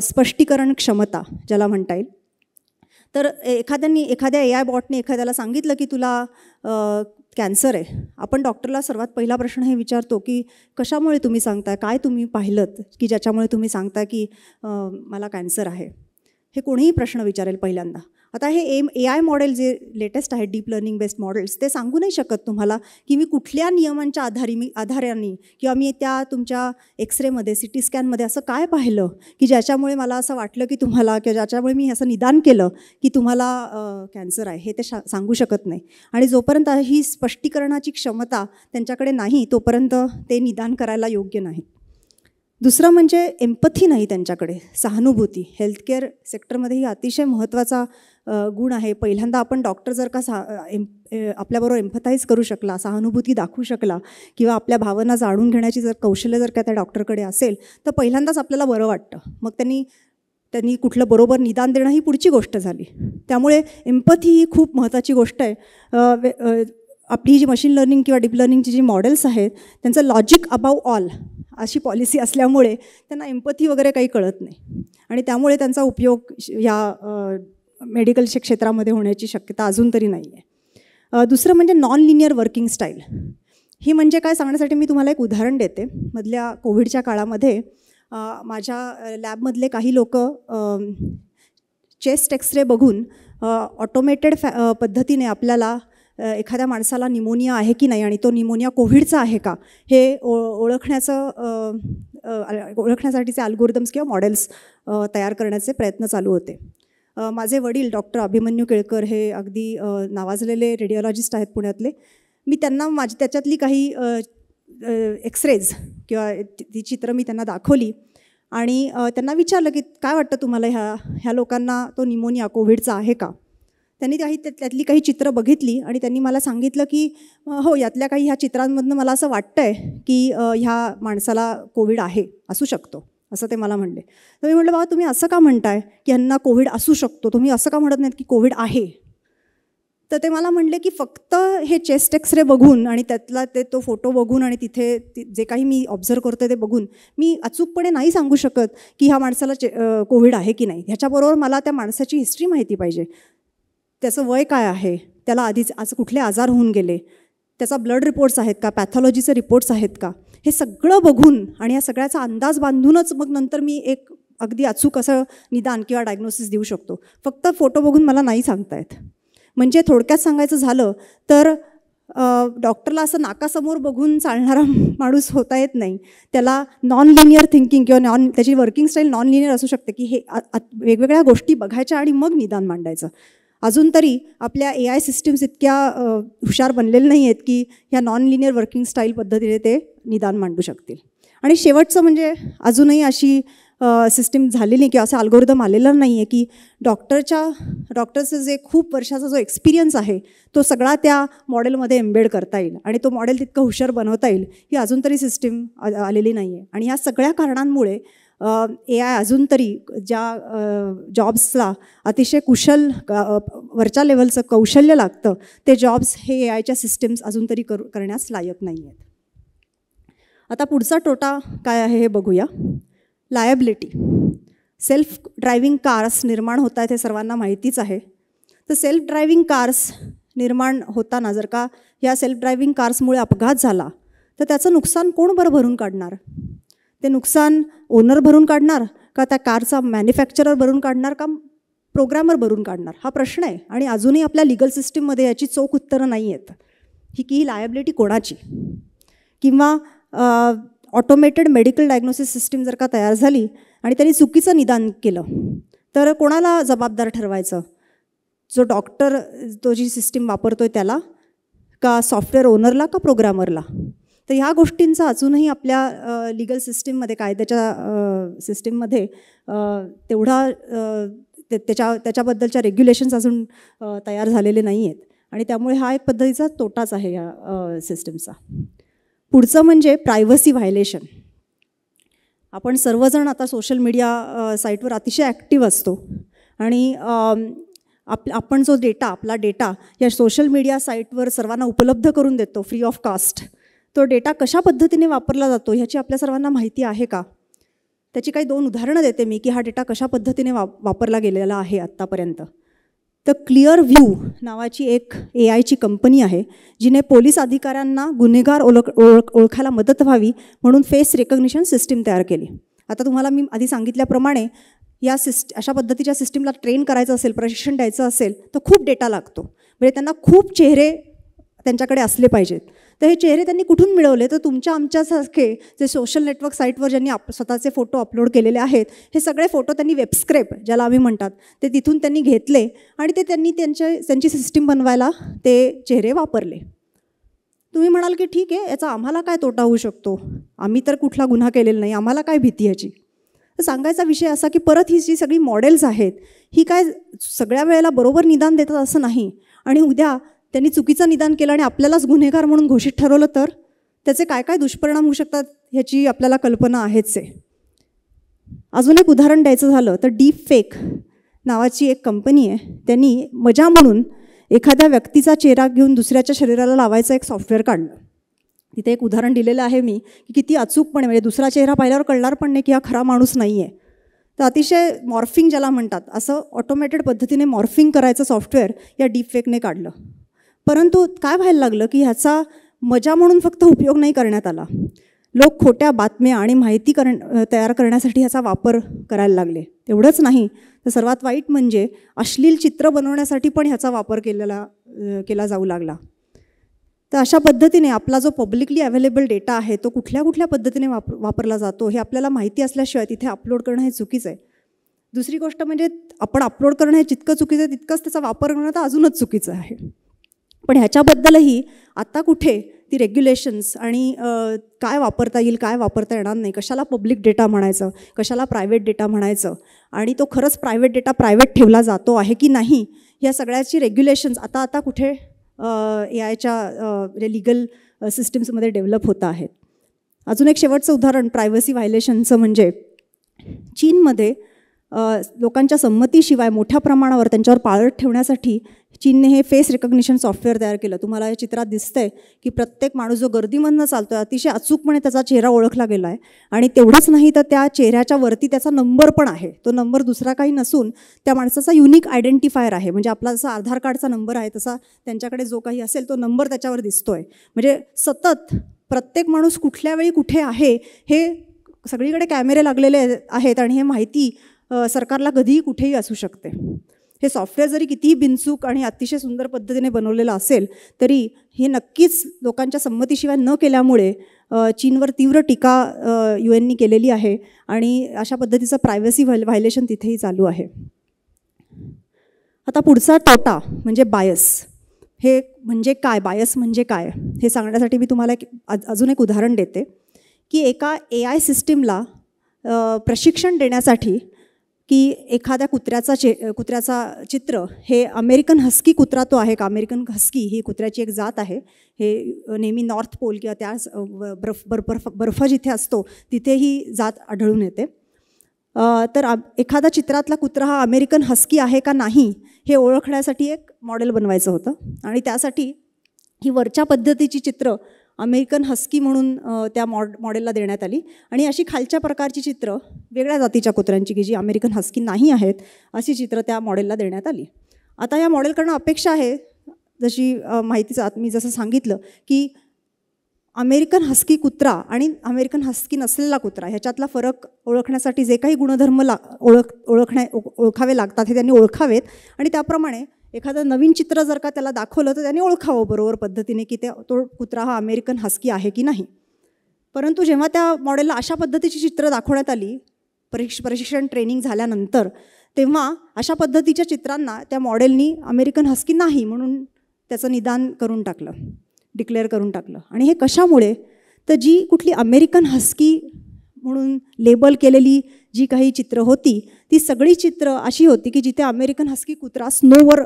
स्पष्टीकरण क्षमता ज्याला म्हणता येईल. तर एखाद्या AI बॉटने एखाद्याला सांगितलं की तुला कॅन्सर आहे, आपण डॉक्टरला सर्वात पहिला प्रश्न हे विचारतो की कशामुळे तुम्ही सांगताय, काय तुम्ही पाहिलंत की ज्याच्यामुळे तुम्ही सांगताय की मला कॅन्सर आहे, हे कोणीही प्रश्न विचारेल पहिल्यांदा. आता हे AI मॉडेल जे लेटेस्ट आहे, डीप लर्निंग बेस्ड मॉडेल्स, ते सांगू नाही शकत तुम्हाला की मी कुठल्या नियमांच्या आधाराने किंवा मी त्या तुमच्या एक्सरेमध्ये, CT स्कॅनमध्ये असं काय पाहिलं की ज्याच्यामुळे मला असं वाटलं की तुम्हाला, किंवा ज्याच्यामुळे मी असं निदान केलं की तुम्हाला कॅन्सर आहे, हे ते सांगू शकत नाही. आणि जोपर्यंत ही स्पष्टीकरणाची क्षमता त्यांच्याकडे नाही तोपर्यंत ते निदान करायला योग्य नाही. दुसरं म्हणजे एम्पथी नाही त्यांच्याकडे, सहानुभूती. हेल्थकेअर सेक्टरमध्ये ही अतिशय महत्त्वाचा गुण आहे. पहिल्यांदा आपण डॉक्टर जर का आपल्याबरोबर एम्पथाईज करू शकला, सहानुभूती दाखवू शकला किंवा आपल्या भावना जाणून घेण्याची जर कौशल्य जर का त्या डॉक्टरकडे असेल तर पहिल्यांदाच आपल्याला बरं वाटतं. मग त्यांनी कुठलं बरोबर निदान देणं ही पुढची गोष्ट झाली. त्यामुळे एम्पथी ही खूप महत्त्वाची गोष्ट आहे. आपली जी मशीन लर्निंग किंवा डीप लर्निंगची जी मॉडेल्स आहेत त्यांचं लॉजिक अबाव ऑल अशी पॉलिसी असल्यामुळे त्यांना एम्पथी वगैरे काही कळत नाही आणि त्यामुळे त्यांचा उपयोग या मेडिकलच्या क्षेत्रामध्ये होण्याची शक्यता अजून तरी नाही आहे. दुसरं म्हणजे नॉन लिनियर वर्किंग स्टाईल. ही म्हणजे काय सांगण्यासाठी मी तुम्हाला एक उदाहरण देते. मधल्या कोविडच्या काळामध्ये माझ्या लॅबमधले काही लोक चेस्ट एक्सरे बघून ऑटोमेटेड पद्धतीने आपल्याला एखाद्या माणसाला निमोनिया आहे की नाही आणि तो निमोनिया कोविडचा आहे का हे ओळखण्यासाठीचे अल्गोरिदम्स किंवा मॉडेल्स तयार करण्याचे प्रयत्न चालू होते. माझे वडील डॉक्टर अभिमन्यू केळकर हे अगदी नावाजलेले रेडिओलॉजिस्ट आहेत पुण्यातले. मी त्यांना त्याच्यातली काही एक्सरेज किंवा ती चित्र मी त्यांना दाखवली आणि त्यांना विचारलं की काय वाटतं तुम्हाला ह्या लोकांना तो निमोनिया कोविडचा आहे का. त्यांनी त्यातली काही चित्रं बघितली आणि त्यांनी मला सांगितलं की हो, यातल्या काही ह्या चित्रांमधनं मला असं वाटतं आहे की ह्या माणसाला कोविड असू शकतो असं ते मला म्हणले. तर मी म्हटलं, बाबा तुम्ही असं का म्हणताय की ह्यांना कोविड असू शकतो, तुम्ही असं का म्हणत नाहीत की कोविड आहे. तर ते मला म्हणले की फक्त हे चेस्ट एक्सरे बघून आणि त्यातला तो फोटो बघून आणि तिथे जे काही मी ऑब्झर्व करतो ते बघून मी अचूकपणे नाही सांगू शकत की ह्या माणसाला कोविड आहे की नाही. ह्याच्याबरोबर मला त्या माणसाची हिस्ट्री माहिती पाहिजे, त्याचं वय काय आहे, त्याला आधीच कुठले आजार होऊन गेले, त्याचा ब्लड रिपोर्ट्स आहेत का, पॅथॉलॉजीचे रिपोर्ट्स आहेत का, हे सगळं बघून आणि या सगळ्याचा अंदाज बांधूनच मग नंतर मी एक अगदी अचूक असं निदान किंवा डायग्नोसिस देऊ शकतो. फक्त फोटो बघून मला नाही सांगतायत. म्हणजे थोडक्यात सांगायचं झालं तर डॉक्टरला असं नाकासमोर बघून चालणारा माणूस होता येत नाही. त्याला नॉन लिनियर थिंकिंग किंवा त्याची वर्किंग स्टाईल नॉन लिनियर असू शकते की हे वेगवेगळ्या गोष्टी बघायच्या आणि मग निदान मांडायचं. अजून तरी आपल्या AI सिस्टीम्स इतक्या हुशार बनलेल्या नाही आहेत की ह्या नॉन लिनियर वर्किंग स्टाईल पद्धतीने ते निदान मांडू शकतील. आणि शेवटचं म्हणजे अजूनही अशी सिस्टीम झालेली किंवा असं अल्गोरिदम आलेलं नाही आहे की डॉक्टरचं जे खूप वर्षाचा जो एक्सपिरियन्स आहे तो सगळा त्या मॉडेलमध्ये एम्बेड करता येईल आणि तो मॉडेल तितकं हुशार बनवता येईल ही अजून तरी सिस्टीम आलेली नाही आहे. आणि ह्या सगळ्या कारणांमुळे AI अजून तरी ज्या जॉब्सला अतिशय कुशल वरच्या लेवलचं कौशल्य लागतं ते जॉब्स हे AIच्या सिस्टीम्स अजून तरी करण्यास लायक नाही आहेत. आता पुढचा तोटा काय आहे हे बघूया. लायबिलिटी. सेल्फ ड्रायव्हिंग कार्स निर्माण होत आहेत हे सर्वांना माहितीच आहे. तर सेल्फ ड्रायव्हिंग कार्स निर्माण होताना जर का या सेल्फ ड्रायव्हिंग कार्समुळे अपघात झाला तर त्याचं नुकसान कोण बरं भरून काढणार. ते नुकसान ओनर भरून काढणार का त्या कारचा मॅन्युफॅक्चरर भरून काढणार का प्रोग्रॅमर भरून काढणार हा प्रश्न आहे. आणि अजूनही आपल्या लिगल सिस्टीममध्ये याची चोख उत्तरं नाही आहेत ही लायबिलिटी कोणाची. किंवा ऑटोमेटेड मेडिकल डायग्नोसिस सिस्टीम जर का तयार झाली आणि त्यांनी चुकीचं निदान केलं तर कोणाला जबाबदार ठरवायचं. जो डॉक्टर तो जी सिस्टीम वापरतो आहे त्याला का सॉफ्टवेअर ओनरला का प्रोग्रामरला. तर ह्या गोष्टींचा अजूनही आपल्या लिगल सिस्टीममध्ये कायद्याच्या सिस्टीममध्ये तेवढा त्याच्याबद्दलच्या रेग्युलेशन्स अजून तयार झालेले नाही आहेत आणि त्यामुळे हा एक पद्धतीचा तोटाच आहे या सिस्टीमचा. पुढचं म्हणजे प्रायव्हसी व्हायलेशन. आपण सर्वजण आता सोशल मीडिया साईटवर अतिशय ॲक्टिव्ह असतो आणि आपण जो आपला डेटा या सोशल मीडिया साईटवर सर्वांना उपलब्ध करून देतो फ्री ऑफ कास्ट. तो डेटा कशा पद्धतीने वापरला जातो ह्याची आपल्या सर्वांना माहिती आहे का. त्याची काही 2 उदाहरणं देते मी की हा डेटा कशा पद्धतीने वापरला गेलेला आहे आत्तापर्यंत. तर क्लिअर व्ह्यू नावाची एक AIची कंपनी आहे जिने पोलीस अधिकाऱ्यांना गुन्हेगार ओळखायला मदत व्हावी म्हणून फेस रेकग्निशन सिस्टीम तयार केली. आता तुम्हाला मी आधी सांगितल्याप्रमाणे या अशा पद्धतीच्या सिस्टीमला ट्रेन करायचं असेल, प्रशिक्षण द्यायचं असेल तर खूप डेटा लागतो. म्हणजे त्यांना खूप चेहरे त्यांच्याकडे असले पाहिजेत. तर हे चेहरे त्यांनी कुठून मिळवले तर आमच्यासारखे जे सोशल नेटवर्क साईटवर ज्यांनी स्वतःचे फोटो अपलोड केलेले आहेत हे सगळे फोटो त्यांनी वेबस्क्रेप ज्याला आम्ही म्हणतात ते तिथून त्यांनी घेतले आणि ते त्यांनी त्यांची सिस्टीम बनवायला ते चेहरे वापरले. तुम्ही म्हणाल की ठीक आहे, याचा आम्हाला काय तोटा होऊ शकतो, आम्ही तर कुठला गुन्हा केलेला नाही, आम्हाला काय भीती याची. तर सांगायचा विषय असा की परत ही जी सगळी मॉडेल्स आहेत ही काय सगळ्या वेळेला बरोबर निदान देतात असं नाही. आणि उद्या त्यांनी चुकीचं निदान केलं आणि आपल्यालाच गुन्हेगार म्हणून घोषित ठरवलं तर त्याचे काय काय दुष्परिणाम होऊ शकतात ह्याची आपल्याला कल्पना आहेच आहे. अजून एक उदाहरण द्यायचं झालं तर डीप फेक नावाची एक कंपनी आहे. त्यांनी मजा म्हणून एखाद्या व्यक्तीचा चेहरा घेऊन दुसऱ्याच्या शरीराला लावायचं एक सॉफ्टवेअर काढलं तिथे एक उदाहरण दिलेलं आहे मी की किती अचूकपणे, म्हणजे दुसरा चेहरा पाहिल्यावर कळणार पण नाही की हा खरा माणूस नाही आहे. तर अतिशय मॉर्फिंग ज्याला म्हणतात, असं ऑटोमॅटेड पद्धतीने मॉर्फिंग करायचं सॉफ्टवेअर या डीपफेकने काढलं. परंतु काय व्हायला लागलं की ह्याचा मजा म्हणून फक्त उपयोग नाही करण्यात आला. लोक खोट्या बातम्या आणि माहिती तयार करण्यासाठी ह्याचा वापर करायला लागले. तेवढंच नाही तर सर्वात वाईट म्हणजे अश्लील चित्र बनवण्यासाठी पण ह्याचा वापर केला जाऊ लागला. तर अशा पद्धतीने आपला जो पब्लिकली अवेलेबल डेटा आहे तो कुठल्या पद्धतीने वापरला जातो हे आपल्याला माहिती असल्याशिवाय तिथे अपलोड करणं हे चुकीचं आहे. दुसरी गोष्ट म्हणजे आपण अपलोड करणं हे जितकं चुकीचं आहे तितकंच त्याचा वापर करणं तर अजूनच चुकीचं आहे. पण ह्याच्याबद्दलही आता कुठे ती रेग्युलेशन्स आणि काय वापरता येईल, काय वापरता येणार नाही, कशाला पब्लिक डेटा म्हणायचं, कशाला प्रायव्हेट डेटा म्हणायचं, आणि तो खरंच प्रायव्हेट डेटा प्रायव्हेट ठेवला जातो आहे की नाही, ह्या सगळ्याची रेग्युलेशन्स आता कुठे AIच्या लिगल सिस्टीम्समध्ये डेव्हलप होत आहेत. अजून एक शेवटचं उदाहरण प्रायव्हसी व्हायलेशनचं म्हणजे चीनमध्ये लोकांच्या संमतीशिवाय मोठ्या प्रमाणावर त्यांच्यावर पाळत ठेवण्यासाठी चीनने हे फेस रिकग्निशन सॉफ्टवेअर तयार केलं. तुम्हाला या चित्रात दिसतंय की प्रत्येक माणूस जो गर्दीमधनं चालतो आहे अतिशय अचूकपणे त्याचा चेहरा ओळखला गेला आहे. आणि तेवढंच नाही तर त्या चेहऱ्याच्या वरती त्याचा नंबर पण आहे. तो नंबर दुसरा काही नसून त्या माणसाचा युनिक आयडेंटिफायर आहे. म्हणजे आपला जसा आधार कार्डचा नंबर आहे तसा त्यांच्याकडे जो काही असेल तो नंबर त्याच्यावर दिसतोय. म्हणजे सतत प्रत्येक माणूस कुठल्या वेळी कुठे आहे हे सगळीकडे कॅमेरे लागलेले आहेत आणि हे माहिती सरकारला कधीही कुठेही असू शकते. हे सॉफ्टवेअर जरी कितीही बिनचूक आणि अतिशय सुंदर पद्धतीने बनवलेलं असेल तरी हे नक्कीच लोकांच्या संमतीशिवाय न केल्यामुळे चीनवर तीव्र टीका UN केलेली आहे आणि अशा पद्धतीचं प्रायव्हसी व्हायलेशन तिथेही चालू आहे. आता पुढचा तोटा म्हणजे बायस. हे म्हणजे काय, बायस म्हणजे काय हे सांगण्यासाठी मी तुम्हाला अजून एक उदाहरण देते की एका AI सिस्टीमला प्रशिक्षण देण्यासाठी की एखाद्या कुत्र्याचा चित्र हे अमेरिकन हस्की कुत्रा तो आहे का, अमेरिकन हस्की ही कुत्र्याची एक जात आहे. हे नेहमी नॉर्थ पोल किंवा त्या बर्फ जिथे असतो तिथे ही जात आढळून येते. तर एखादा चित्रातला कुत्रा हा अमेरिकन हस्की आहे का नाही हे ओळखण्यासाठी एक मॉडेल बनवायचं होतं आणि त्यासाठी ही वरच्या पद्धतीची चित्र अमेरिकन हस्की म्हणून त्या मॉडेलला देण्यात आली आणि अशी खालच्या प्रकारची चित्र वेगळ्या जातीच्या कुत्र्यांची की जी अमेरिकन हस्की नाही आहेत अशी चित्र त्या मॉडेलला देण्यात आली. आता या मॉडेलकडनं अपेक्षा आहे जशी माहितीचं मी जसं सांगितलं की अमेरिकन हस्की कुत्रा आणि अमेरिकन हस्की नसलेला कुत्रा ह्याच्यातला फरक ओळखण्यासाठी जे काही गुणधर्म ओळखावे लागतात हे त्यांनी ओळखावेत आणि त्याप्रमाणे एखादं नवीन चित्र जर का त्याला दाखवलं तर त्यांनी ओळखावं बरोबर पद्धतीने की तो कुत्रा हा अमेरिकन हस्की आहे की नाही. परंतु जेव्हा त्या मॉडेलला अशा पद्धतीची चित्र दाखवण्यात आली प्रशिक्षण ट्रेनिंग झाल्यानंतर तेव्हा अशा पद्धतीच्या चित्रांना त्या मॉडेलनी अमेरिकन हस्की नाही म्हणून त्याचं निदान करून टाकलं, डिक्लेअर करून टाकलं. आणि हे कशामुळे तर जी कुठली अमेरिकन हस्की म्हणून लेबल केलेली जी काही चित्र होती ती सगळी चित्र अशी होती की जिथे अमेरिकन हस्की कुत्रा स्नोवर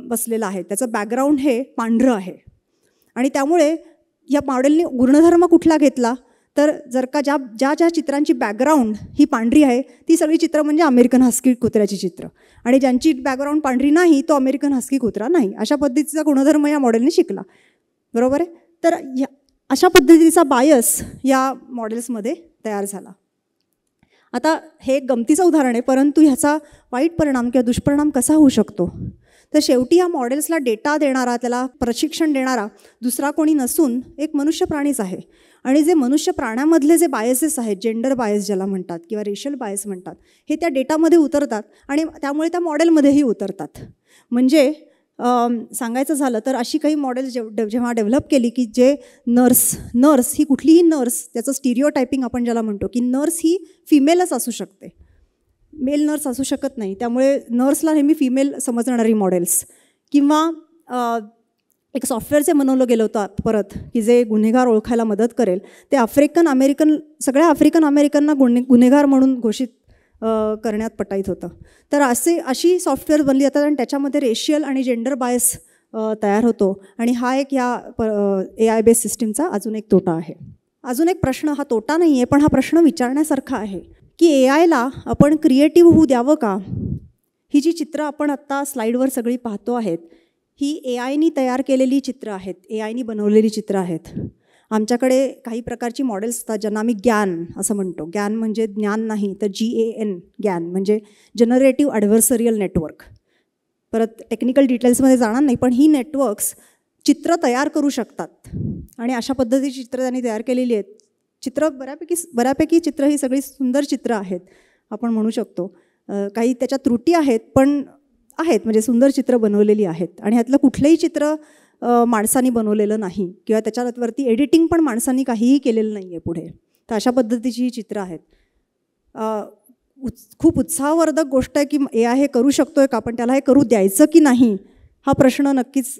बसलेला आहे, त्याचं बॅकग्राऊंड हे पांढरं आहे. आणि त्यामुळे या मॉडेलने गुणधर्म कुठला घेतला तर जर का ज्या चित्रांची बॅकग्राऊंड ही पांढरी आहे ती सगळी चित्र म्हणजे अमेरिकन हस्की कुत्र्याची चित्र आणि ज्यांची बॅकग्राऊंड पांढरी नाही तो अमेरिकन हस्की कुत्रा नाही. अशा पद्धतीचा गुणधर्म या मॉडेलने शिकला. बरोबर आहे. तर अशा पद्धतीचा बायस या मॉडेल्समध्ये तयार झाला. आता हे एक गमतीचं उदाहरण आहे परंतु ह्याचा वाईट परिणाम किंवा दुष्परिणाम कसा होऊ शकतो तर शेवटी या मॉडेल्सला डेटा देणारा त्याला प्रशिक्षण देणारा दुसरा कोणी नसून एक मनुष्य प्राणीच आहे. आणि जे मनुष्य प्राण्यामधले जे बायसेस आहेत जेंडर बायस ज्याला म्हणतात किंवा रेशल बायस म्हणतात हे त्या डेटामध्ये उतरतात आणि त्यामुळे त्या मॉडेलमध्येही उतरतात. म्हणजे सांगायचं झालं तर अशी काही मॉडेल जेव्हा डेव्हलप केली की जे नर्स ही कुठलीही नर्स त्याचं स्टिरिओटायपिंग आपण ज्याला म्हणतो की नर्स ही फिमेलच असू शकते, मेल नर्स असू शकत नाही. त्यामुळे नर्सला नेहमी फिमेल समजणारी मॉडेल्स किंवा एक सॉफ्टवेअर जे बनवलं गेलं होतं परत की जे गुन्हेगार ओळखायला मदत करेल ते सगळ्या आफ्रिकन अमेरिकनना गुन्हेगार म्हणून घोषित करण्यात पटाईत होतं. तर अशी सॉफ्टवेअर बनली जातात आणि त्याच्यामध्ये रेशियल आणि जेंडर बायस तयार होतो आणि हा एक या AI बेस्ड सिस्टीमचा अजून एक तोटा आहे. अजून एक प्रश्न, हा तोटा नाही आहे पण हा प्रश्न विचारण्यासारखा आहे की AIला आपण क्रिएटिव्ह होऊ द्यावं का. ही जी चित्रं आपण आत्ता स्लाईडवर सगळी पाहतो आहेत ही AIनी तयार केलेली चित्रं आहेत, AIनी बनवलेली चित्रं आहेत. आमच्याकडे काही प्रकारची मॉडेल्स असतात ज्यांना आम्ही ज्ञान असं म्हणतो. ज्ञान म्हणजे ज्ञान नाही तर GAN, ज्ञान म्हणजे जनरेटिव्ह ॲडव्हर्सरियल नेटवर्क. परत टेक्निकल डिटेल्समध्ये जाणार नाही, पण ही नेटवर्क्स चित्र तयार करू शकतात आणि अशा पद्धतीची चित्र त्यांनी तयार केलेली आहेत. चित्र बऱ्यापैकी चित्र ही सगळी सुंदर चित्र आहेत आपण म्हणू शकतो. काही त्याच्या त्रुटी आहेत पण आहेत, म्हणजे सुंदर चित्र बनवलेली आहेत. आणि ह्यातलं कुठलंही चित्र माणसांनी बनवलेलं नाही किंवा त्याच्यावरती एडिटिंग पण माणसांनी काहीही केलेलं नाही आहे पुढे. तर अशा पद्धतीची ही चित्र आहेत. खूप उत्साहवर्धक गोष्ट आहे की AI हे करू शकतो आहे का, पण त्याला हे करू द्यायचं की नाही हा प्रश्न नक्कीच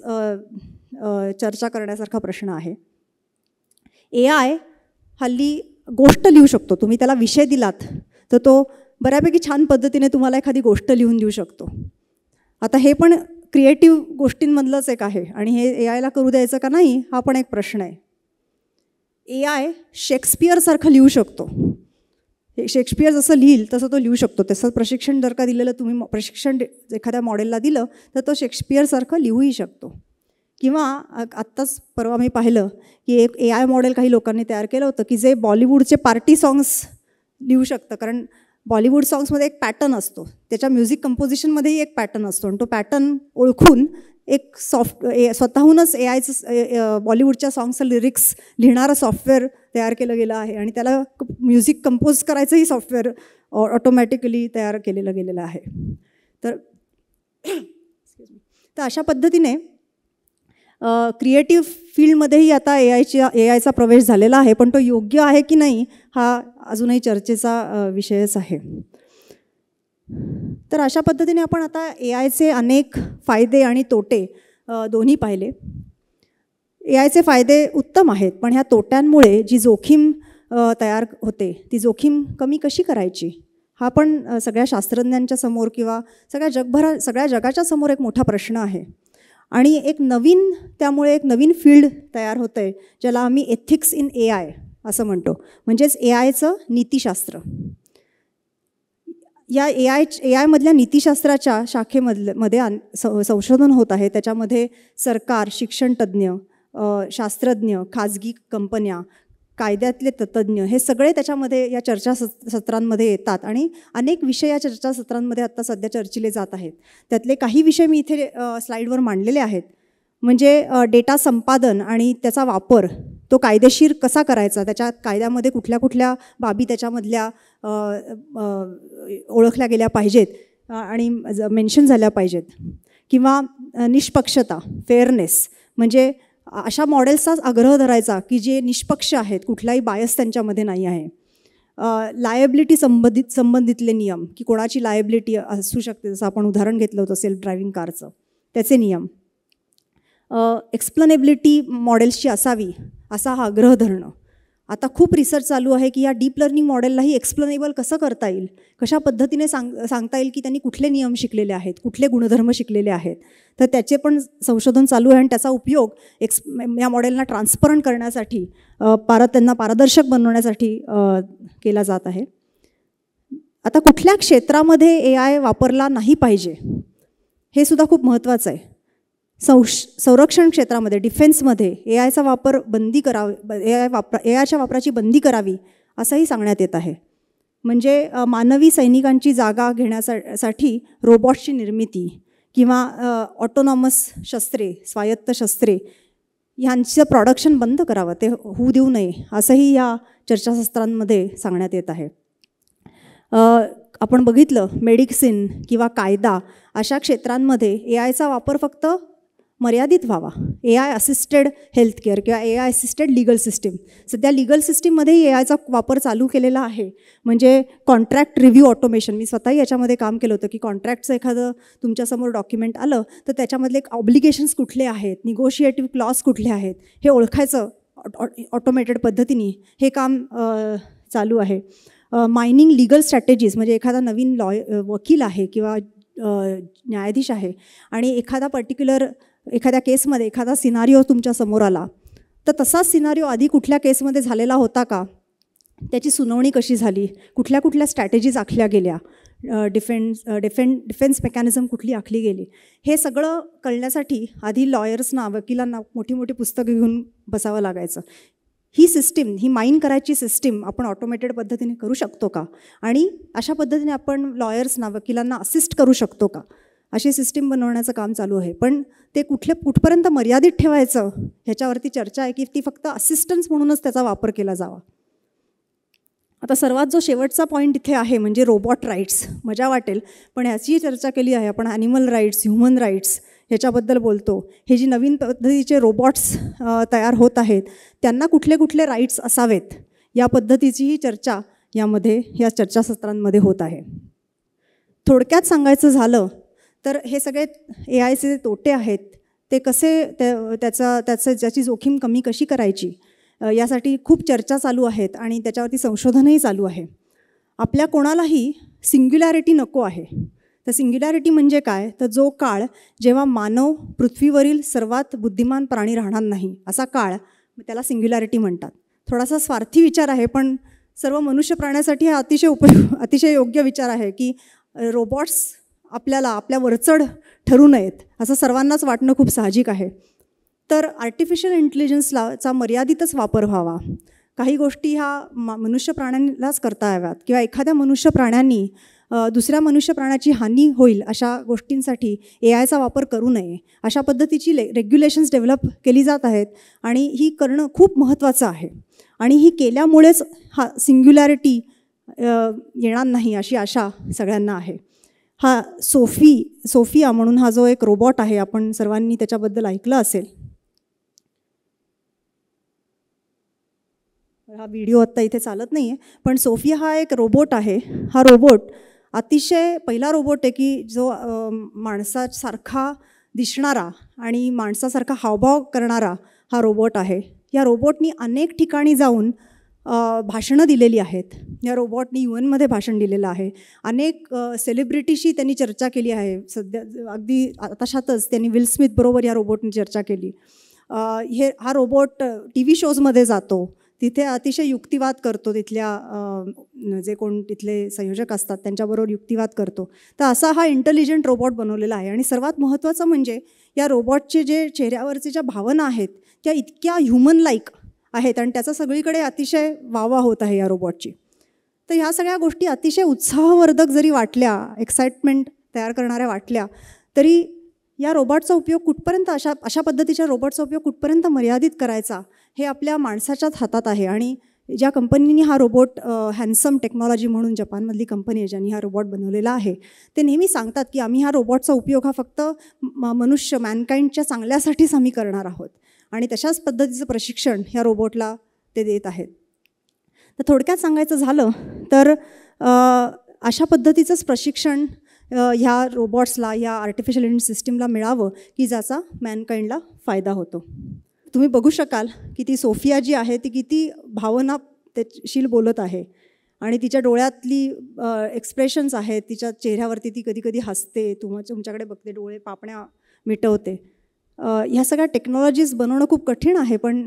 चर्चा करण्यासारखा प्रश्न आहे. AI हल्ली गोष्ट लिहू शकतो. तुम्ही त्याला विषय दिलात तर तो बऱ्यापैकी छान पद्धतीने तुम्हाला एखादी गोष्ट लिहून देऊ शकतो. आता हे पण क्रिएटिव्ह गोष्टींमधलंच एक आहे आणि हे AIला करू द्यायचं का नाही हा पण एक प्रश्न आहे. AI शेक्सपियरसारखं लिहू शकतो. शेक्सपियर जसं लिहिल तसं तो लिहू शकतो. तसं प्रशिक्षण जर का दिलेलं तुम्ही प्रशिक्षण एखाद्या मॉडेलला दिलं तर तो शेक्सपियरसारखं लिहूही शकतो. किंवा आत्ताच परवा मी पाहिलं की एक AI मॉडेल काही लोकांनी तयार केलं होतं की जे बॉलिवूडचे पार्टी सॉंग्स लिहू शकतं. कारण बॉलिवूड सॉंग्समध्ये एक पॅटर्न असतो, त्याच्या म्युझिक कंपोजिशनमध्येही एक पॅटर्न असतो आणि तो पॅटर्न ओळखून एक स्वतःहूनच AIचं बॉलिवूडच्या सॉंग्सचं लिरिक्स लिहिणारं सॉफ्टवेअर तयार केलं गेलं आहे आणि त्याला म्युझिक कंपोज करायचंही सॉफ्टवेअर ऑटोमॅटिकली तयार केलेलं गेलेलं आहे. तर अशा पद्धतीने क्रिएटिव्ह फील्डमध्येही आता AIचा प्रवेश झालेला आहे, पण तो योग्य आहे की नाही हा अजूनही चर्चेचा विषयच आहे. तर अशा पद्धतीने आपण आता AIचे अनेक फायदे आणि तोटे दोन्ही पाहिले. AIचे फायदे उत्तम आहेत, पण ह्या तोट्यांमुळे जी जोखीम तयार होते ती जोखीम कमी कशी करायची हा पण सगळ्या शास्त्रज्ञांच्या समोर किंवा सगळ्या जगाच्या समोर एक मोठा प्रश्न आहे. आणि त्यामुळे एक नवीन फील्ड तयार होतं आहे ज्याला आम्ही एथिक्स इन AI असं म्हणतो. म्हणजेच AIचं नीतिशास्त्र. या AIमधल्या नीतिशास्त्राच्या शाखेमध्ये संशोधन होत आहे. त्याच्यामध्ये सरकार, शिक्षणतज्ज्ञ, शास्त्रज्ञ, खाजगी कंपन्या, कायद्यातले तज्ज्ञ हे सगळे त्याच्यामध्ये या चर्चासत्रांमध्ये येतात आणि अनेक विषय या चर्चासत्रांमध्ये आत्ता सध्या चर्चिले जात आहेत. त्यातले काही विषय मी इथे स्लाईडवर मांडलेले आहेत. म्हणजे डेटा संपादन आणि त्याचा वापर तो कायदेशीर कसा करायचा, त्याच्या कायद्यामध्ये कुठल्या कुठल्या बाबी त्याच्यामधल्या ओळखल्या गेल्या पाहिजेत आणि मेन्शन झाल्या पाहिजेत. किंवा निष्पक्षता, फेअरनेस, म्हणजे अशा मॉडेल्सचाच आग्रह धरायचा की जे निष्पक्ष आहेत, कुठलाही बायस त्यांच्यामध्ये नाही आहे. लायबिलिटी संबंधितले नियम की कोणाची लायबिलिटी असू शकते, जसं आपण उदाहरण घेतलं होतं सेल्फ ड्रायव्हिंग कारचं, त्याचे नियम. एक्सप्लेनेबिलिटी मॉडेल्सची असावी असा हा आग्रह धरणं. आता खूप रिसर्च चालू आहे की या डीप लर्निंग मॉडेललाही एक्सप्लेनेबल कसं करता येईल, कशा पद्धतीने सांगता येईल की त्यांनी कुठले नियम शिकलेले आहेत, कुठले गुणधर्म शिकलेले आहेत. तर त्याचे पण संशोधन चालू आहे आणि त्याचा उपयोग या मॉडेलना ट्रान्सपरंट करण्यासाठी त्यांना पारदर्शक बनवण्यासाठी केला जात आहे. आता कुठल्या क्षेत्रामध्ये AI वापरला नाही पाहिजे हे सुद्धा खूप महत्त्वाचं आहे. संरक्षण क्षेत्रामध्ये, डिफेन्समध्ये AIचा वापर बंदी AIच्या वापराची बंदी करावी असंही सांगण्यात येत आहे. म्हणजे मानवी सैनिकांची जागा घेण्यासाठी रोबॉट्सची निर्मिती किंवा ऑटोनॉमस शस्त्रे, स्वायत्त शस्त्रे ह्यांचं प्रोडक्शन बंद करावं, ते होऊ देऊ नये असंही या चर्चासत्रांमध्ये सांगण्यात येत आहे. आपण बघितलं मेडिसिन किंवा कायदा अशा क्षेत्रांमध्ये AIचा वापर फक्त मर्यादित व्हावा. AI असिस्टेड हेल्थकेअर किंवा AI असिस्टेड लीगल सिस्टीम, सध्या लीगल सिस्टीममध्येही AIचा वापर चालू केलेला आहे. म्हणजे कॉन्ट्रॅक्ट रिव्ह्यू ऑटोमेशन, मी स्वतःही याच्यामध्ये काम केलं होतं की कॉन्ट्रॅक्टचं एखादं तुमच्यासमोर डॉक्युमेंट आलं तर त्याच्यामधले ऑब्लिगेशन्स कुठले आहेत, निगोशिएटिव्ह क्लॉज कुठले आहेत हे ओळखायचं ऑटोमेटेड पद्धतीने, हे काम चालू आहे. मायनिंग लीगल स्ट्रॅटेजीज, म्हणजे एखादा नवीन वकील आहे किंवा न्यायाधीश आहे आणि एखाद्या केसमध्ये एखादा सिनारिओ तुमच्या समोर आला तर तसाच सिनारिओ आधी कुठल्या केसमध्ये झालेला होता का, त्याची सुनावणी कशी झाली, कुठल्या कुठल्या स्ट्रॅटेजीज आखल्या गेल्या, डिफेन्स मेकॅनिझम कुठली आखली गेली, हे सगळं कळण्यासाठी आधी लॉयर्सना, वकिलांना मोठी मोठी पुस्तकं घेऊन बसावं लागायचं. ही सिस्टीम, ही माईन करायची सिस्टीम आपण ऑटोमेटेड पद्धतीने करू शकतो का, आणि अशा पद्धतीने आपण लॉयर्सना, वकिलांना असिस्ट करू शकतो का, अशी सिस्टीम बनवण्याचं काम चालू आहे. पण ते कुठपर्यंत मर्यादित ठेवायचं ह्याच्यावरती चर्चा आहे, की ती फक्त असिस्टन्स म्हणूनच त्याचा वापर केला जावा. आता सर्वात जो शेवटचा पॉईंट इथे आहे म्हणजे रोबॉट राईट्स. मजा वाटेल पण ह्याचीही चर्चा केली आहे आपण. ॲनिमल राईट्स, ह्युमन राईट्स ह्याच्याबद्दल बोलतो. हे जी नवीन पद्धतीचे रोबॉट्स तयार होत आहेत त्यांना कुठले कुठले राईट्स असावेत या पद्धतीचीही चर्चा यामध्ये, या चर्चासत्रांमध्ये होत आहे. थोडक्यात सांगायचं झालं तर हे सगळे AIचे तोटे आहेत ते कसे, त्याची जोखीम कमी कशी करायची यासाठी खूप चर्चा चालू आहेत आणि त्याच्यावरती संशोधनही चालू आहे. आपल्या कोणालाही सिंग्युलॅरिटी नको आहे. तर सिंग्युलॅरिटी म्हणजे काय, तर जो काळ जेव्हा मानव पृथ्वीवरील सर्वात बुद्धिमान प्राणी राहणार नाही असा काळ, त्याला सिंग्युलॅरिटी म्हणतात. थोडासा स्वार्थी विचार आहे पण सर्व मनुष्य प्राण्यासाठी हा अतिशय योग्य विचार आहे की रोबॉट्स आपल्या वरचढ ठरू नयेत असं सर्वांनाच वाटणं खूप साहजिक आहे. तर आर्टिफिशियल इंटेलिजन्सचा मर्यादितच वापर व्हावा. काही गोष्टी ह्या मनुष्य प्राण्यांनाच करता याव्यात किंवा एखाद्या मनुष्य प्राण्यांनी दुसऱ्या मनुष्य प्राण्याची हानी होईल अशा गोष्टींसाठी AIचा वापर करू नये. अशा पद्धतीची रेग्युलेशन्स डेव्हलप केली जात आहेत आणि ही करणं खूप महत्त्वाचं आहे. आणि ही केल्यामुळेच हा सिंग्युलॅरिटी येणार नाही अशी आशा सगळ्यांना आहे. हा सोफिया म्हणून हा जो एक रोबॉट आहे, आपण सर्वांनी त्याच्याबद्दल ऐकलं असेल. हा व्हिडिओ आत्ता इथे चालत नाही आहे पण सोफिया हा एक रोबोट आहे. हा रोबोट अतिशय पहिला रोबोट आहे की जो माणसासारखा दिसणारा आणि माणसासारखा हावभाव करणारा हा रोबोट आहे. या रोबोटनी अनेक ठिकाणी जाऊन भाषणं दिलेली आहेत. या रोबोटनी UN मध्ये भाषण दिलेलं आहे. अनेक सेलिब्रिटीशी त्यांनी चर्चा केली आहे. सध्या अगदी आताशातच त्यांनी विल स्मिथ बरोबर या रोबोटनी चर्चा केली. हा रोबोट TV शोजमध्ये जातो, तिथे अतिशय युक्तिवाद करतो, जे कोण तिथले संयोजक असतात त्यांच्याबरोबर युक्तिवाद करतो. तर असा हा इंटेलिजंट रोबोट बनवलेला आहे. आणि सर्वात महत्त्वाचं म्हणजे या रोबोटचे जे चेहऱ्यावरचे ज्या भावना आहेत त्या इतक्या ह्युमन लाईक आहेत आणि त्याचा सगळीकडे अतिशय वाहवा होत आहे या रोबोटची. तर ह्या सगळ्या गोष्टी अतिशय उत्साहवर्धक जरी वाटल्या, एक्साइटमेंट तयार करणाऱ्या वाटल्या, तरी या रोबोटचा उपयोग कुठपर्यंत, अशा पद्धतीच्या रोबोटचा उपयोग कुठपर्यंत मर्यादित करायचा हे आपल्या माणसाच्याच हातात आहे. आणि ज्या कंपनीने हा रोबोट, हॅन्डसम टेक्नॉलॉजी म्हणून जपानमधली कंपनी आहे ज्यांनी हा रोबोट बनवलेला आहे, ते नेहमी सांगतात की आम्ही हा रोबोटचा उपयोग हा फक्त मनुष्य, मॅनकाइंडच्या चांगल्यासाठीच आम्ही करणार आहोत. आणि तशाच पद्धतीचं प्रशिक्षण ह्या रोबोटला ते देत आहेत. तर थोडक्यात सांगायचं झालं तर अशा पद्धतीचंच प्रशिक्षण ह्या रोबोट्सला, ह्या आर्टिफिशियल इंटेलिजन्स सिस्टीमला मिळावं की ज्याचा मॅनकाइंडला फायदा होतो. तुम्ही बघू शकाल की ती सोफिया जी आहे ती किती भावनाशील बोलत आहे आणि तिच्या डोळ्यातली एक्सप्रेशन्स आहेत, तिच्या चेहऱ्यावरती ती कधी कधी हसते, तुमच्याकडे बघते, डोळे पापण्या मिटवते. ह्या सगळ्या टेक्नॉलॉजीज बनवणं खूप कठीण आहे पण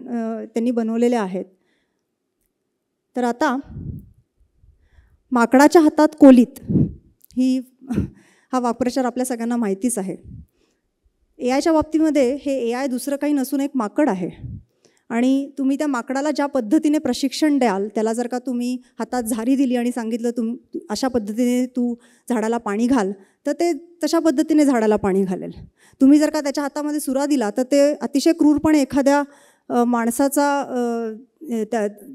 त्यांनी बनवलेल्या आहेत. तर आता माकडाच्या हातात कोलीत हा वाक्प्रचार आपल्या सगळ्यांना माहितीच आहे. AIच्या बाबतीमध्ये हे AI दुसरं काही नसून एक माकड आहे. आणि तुम्ही त्या माकडाला ज्या पद्धतीने प्रशिक्षण द्याल, त्याला जर का तुम्ही हातात झारी दिली आणि सांगितलं अशा पद्धतीने तू झाडाला पाणी घाल, तर ते तशा पद्धतीने झाडाला पाणी घालेल. तुम्ही जर का त्याच्या हातामध्ये सुरा दिला तर ते अतिशय क्रूरपणे एखाद्या माणसाचा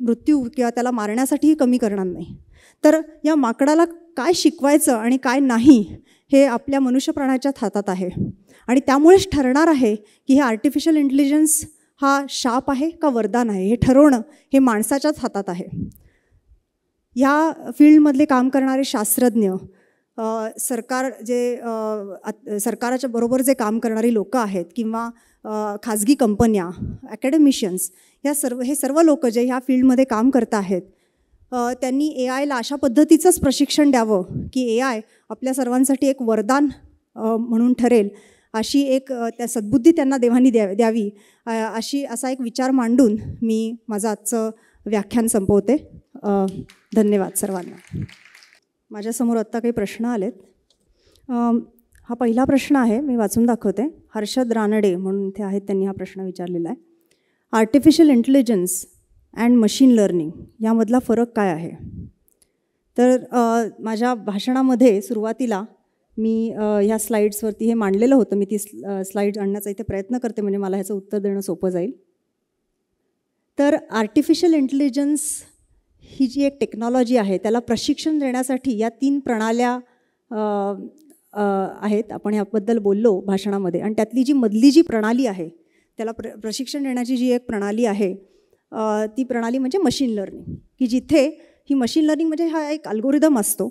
मृत्यू किंवा त्याला मारण्यासाठीही कमी करणार नाही. तर या माकडाला काय शिकवायचं आणि काय नाही हे आपल्या मनुष्य प्राण्याच्याच हातात आहे. आणि त्यामुळेच ठरणार आहे की हे आर्टिफिशियल इंटेलिजन्स हा शाप आहे का वरदान आहे, हे ठरवणं हे माणसाच्याच हातात आहे. या फील्डमधले काम करणारे शास्त्रज्ञ, सरकाराच्या बरोबर जे काम करणारी लोकं आहेत किंवा खाजगी कंपन्या, ॲकॅडमिशियन्स, हे सर्व लोक जे ह्या फील्डमध्ये काम करत आहेत त्यांनी AIला अशा पद्धतीचंच प्रशिक्षण द्यावं की AI आपल्या सर्वांसाठी एक वरदान म्हणून ठरेल, अशी एक त्या सद्बुद्धी त्यांना देवानी द्यावी असा एक विचार मांडून मी माझं आजचं व्याख्यान संपवते. धन्यवाद सर्वांना. माझ्यासमोर आत्ता काही प्रश्न आलेत. हा पहिला प्रश्न आहे, मी वाचून दाखवते. हर्षद रानडे म्हणून इथे आहेत, त्यांनी हा प्रश्न विचारलेला आहे. Artificial intelligence and machine learning यामधला फरक काय आहे? तर माझ्या भाषणामध्ये सुरुवातीला मी ह्या स्लाईड्सवरती हे मांडलेलं होतं. मी ती स्लाईड्स आणण्याचा इथे प्रयत्न करते म्हणजे मला ह्याचं उत्तर देणं सोपं जाईल. तर आर्टिफिशियल इंटेलिजन्स ही जी एक टेक्नॉलॉजी आहे त्याला प्रशिक्षण देण्यासाठी या 3 प्रणाल्या आहेत. आपण ह्याबद्दल बोललो भाषणामध्ये. आणि त्यातली जी मधली जी प्रणाली आहे त्याला प्रशिक्षण देण्याची जी एक प्रणाली आहे ती प्रणाली म्हणजे मशीन लर्निंग, की जिथे ही मशीन लर्निंग म्हणजे हा एक अल्गोरिदम असतो.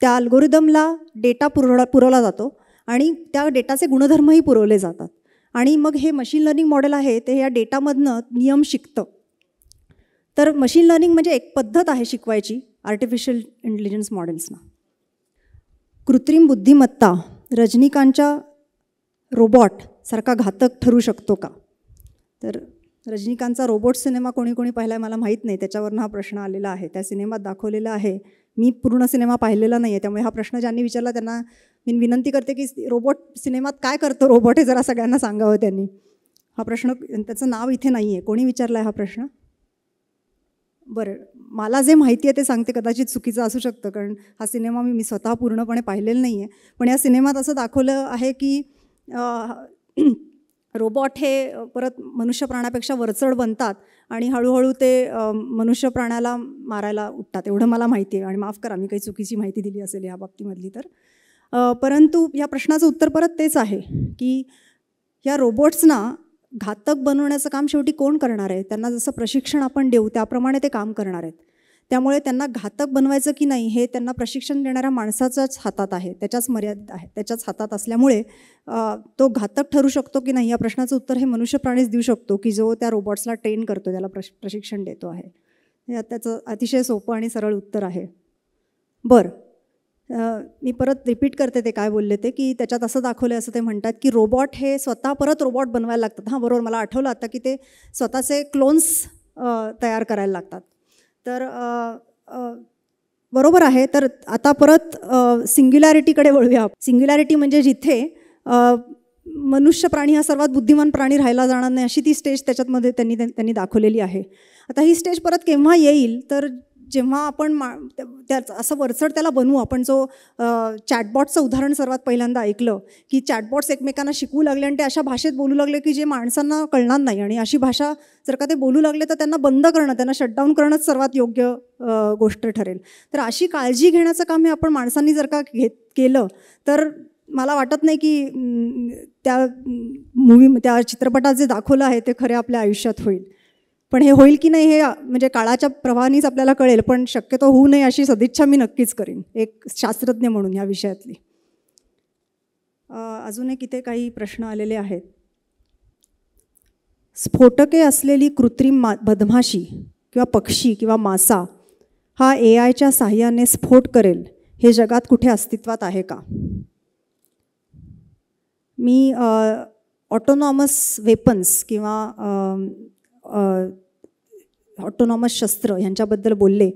त्या अल्गोरिदमला डेटा पुरवला जातो आणि त्या डेटाचे गुणधर्मही पुरवले जातात आणि मग हे मशीन लर्निंग मॉडेल आहे ते या डेटामधनं नियम शिकतं. तर मशीन लर्निंग म्हणजे एक पद्धत आहे शिकवायची आर्टिफिशियल इंटेलिजन्स मॉडेल्सना. कृत्रिम बुद्धिमत्ता रजनीकांतच्या रोबोट सारखा घातक ठरू शकतो का? तर रजनीकांतचा रोबोट सिनेमा कोणी कोणी पाहिला आहे मला माहीत नाही, त्याच्यावरनं हा प्रश्न आलेला आहे. त्या सिनेमात दाखवलेला आहे. मी पूर्ण सिनेमा पाहिलेला नाही आहे, त्यामुळे हा प्रश्न ज्यांनी विचारला त्यांना मी विनंती करते की रोबोट सिनेमात काय करतो रोबोट हे जरा सगळ्यांना सांगावं त्यांनी. हा प्रश्न त्याचं नाव इथे नाही आहे. कोणी विचारला आहे हा प्रश्न? बरं, मला जे माहिती आहे ते सांगते, कदाचित चुकीचं असू शकतं कारण हा सिनेमा मी स्वतः पूर्णपणे पाहिलेला नाही आहे. पण या सिनेमात असं दाखवलं आहे की रोबोट हे परत मनुष्य प्राण्यापेक्षा वरचढ बनतात आणि हळूहळू ते मनुष्य प्राण्याला मारायला उठतात. एवढं मला माहिती आहे आणि माफ करा मी काही चुकीची माहिती दिली असेल या बाबतीमधली तर. परंतु या प्रश्नाचं उत्तर परत तेच आहे की या रोबोट्सना घातक बनवण्याचं काम शेवटी कोण करणार आहे? त्यांना जसं प्रशिक्षण आपण देऊ त्याप्रमाणे ते काम करणार आहेत. त्यामुळे त्यांना घातक बनवायचं की नाही हे त्यांना प्रशिक्षण देणाऱ्या माणसाच्याच हातात आहे, त्याच्याच मर्यादित आहे, त्याच्याच हातात असल्यामुळे तो घातक ठरू शकतो की नाही या प्रश्नाचं उत्तर हे मनुष्य प्राणीच देऊ शकतो की जो त्या रोबोट्सला ट्रेन करतो, त्याला प्रशिक्षण देतो आहे. हे त्याचं अतिशय सोपं आणि सरळ उत्तर आहे. बरं, मी परत रिपीट करते ते काय बोलले ते की त्याच्यात असं दाखवलं असं ते म्हणतात की रोबोट हे स्वतः परत रोबोट बनवायला लागतात. हां बरोबर, मला आठवलं आता की ते स्वतःचे क्लोन्स तयार करायला लागतात. तर बरोबर आहे. तर आता परत सिंग्युलॅरिटीकडे वळूया. सिंग्युलॅरिटी म्हणजे जिथे मनुष्य प्राणी हा सर्वात बुद्धिमान प्राणी राहायला जाणार नाही अशी ती स्टेज त्याच्यातमध्ये त्यांनी दाखवलेली आहे. आता ही स्टेज परत केव्हा येईल तर जेव्हा आपण त्याचं असं वरचढ त्याला बनवू. आपण जो चॅटबॉटचं उदाहरण सर्वात पहिल्यांदा ऐकलं की चॅटबॉट्स एकमेकांना शिकवू लागले आणि ते अशा भाषेत बोलू लागले की जे माणसांना कळणार नाही आणि अशी भाषा जर का ते बोलू लागले तर त्यांना बंद करणं, त्यांना शटडाऊन करणंच सर्वात योग्य गोष्ट ठरेल. तर अशी काळजी घेण्याचं काम हे आपण माणसांनी जर का केलं तर मला वाटत नाही की त्या चित्रपटात जे दाखवलं आहे ते खरे आपल्या आयुष्यात होईल. पण हे होईल की नाही हे म्हणजे काळाच्या प्रवाहानेच आपल्याला कळेल, पण शक्यतो होऊ नये अशी सदिच्छा मी नक्कीच करीन एक शास्त्रज्ञ म्हणून या विषयातली. अजून एक इथे काही प्रश्न आलेले आहेत. स्फोटके असलेली कृत्रिम मधमाशी किंवा पक्षी किंवा मासा हा AI साहाय्याने स्फोट करेल हे जगात कुठे अस्तित्वात आहे का? मी ऑटोनॉमस वेपन्स किंवा ऑटोनॉमस शस्त्र ह्यांच्याबद्दल बोलले.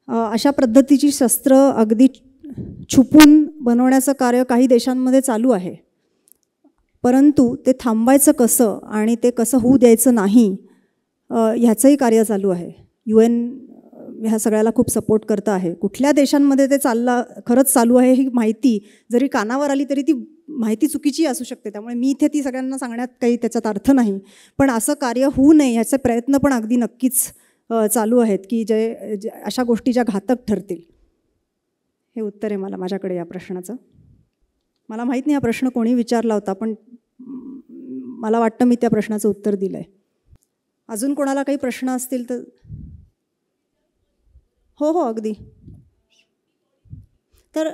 अशा पद्धतीची शस्त्र अगदी छुपून बनवण्याचं कार्य काही देशांमध्ये चालू आहे. परंतु ते थांबवायचं कसं आणि ते कसं होऊ द्यायचं नाही ह्याचंही कार्य चालू आहे. UN ह्या सगळ्याला खूप सपोर्ट करतं आहे. कुठल्या देशांमध्ये ते खरंच चालू आहे ही माहिती जरी कानावर आली तरी ती माहिती चुकीची असू शकते. त्यामुळे मी इथे ती सगळ्यांना सांगण्यात काही त्याच्यात अर्थ नाही. पण असं कार्य होऊ नये ह्याचे प्रयत्न पण अगदी नक्कीच चालू आहेत की जे अशा गोष्टी ज्या घातक ठरतील. हे उत्तर आहे माझ्याकडे या प्रश्नाचं. मला माहीत नाही हा प्रश्न कोणी विचारला होता, पण मला वाटतं मी त्या प्रश्नाचं उत्तर दिलं आहे. अजून कोणाला काही प्रश्न असतील तर हो अगदी. तर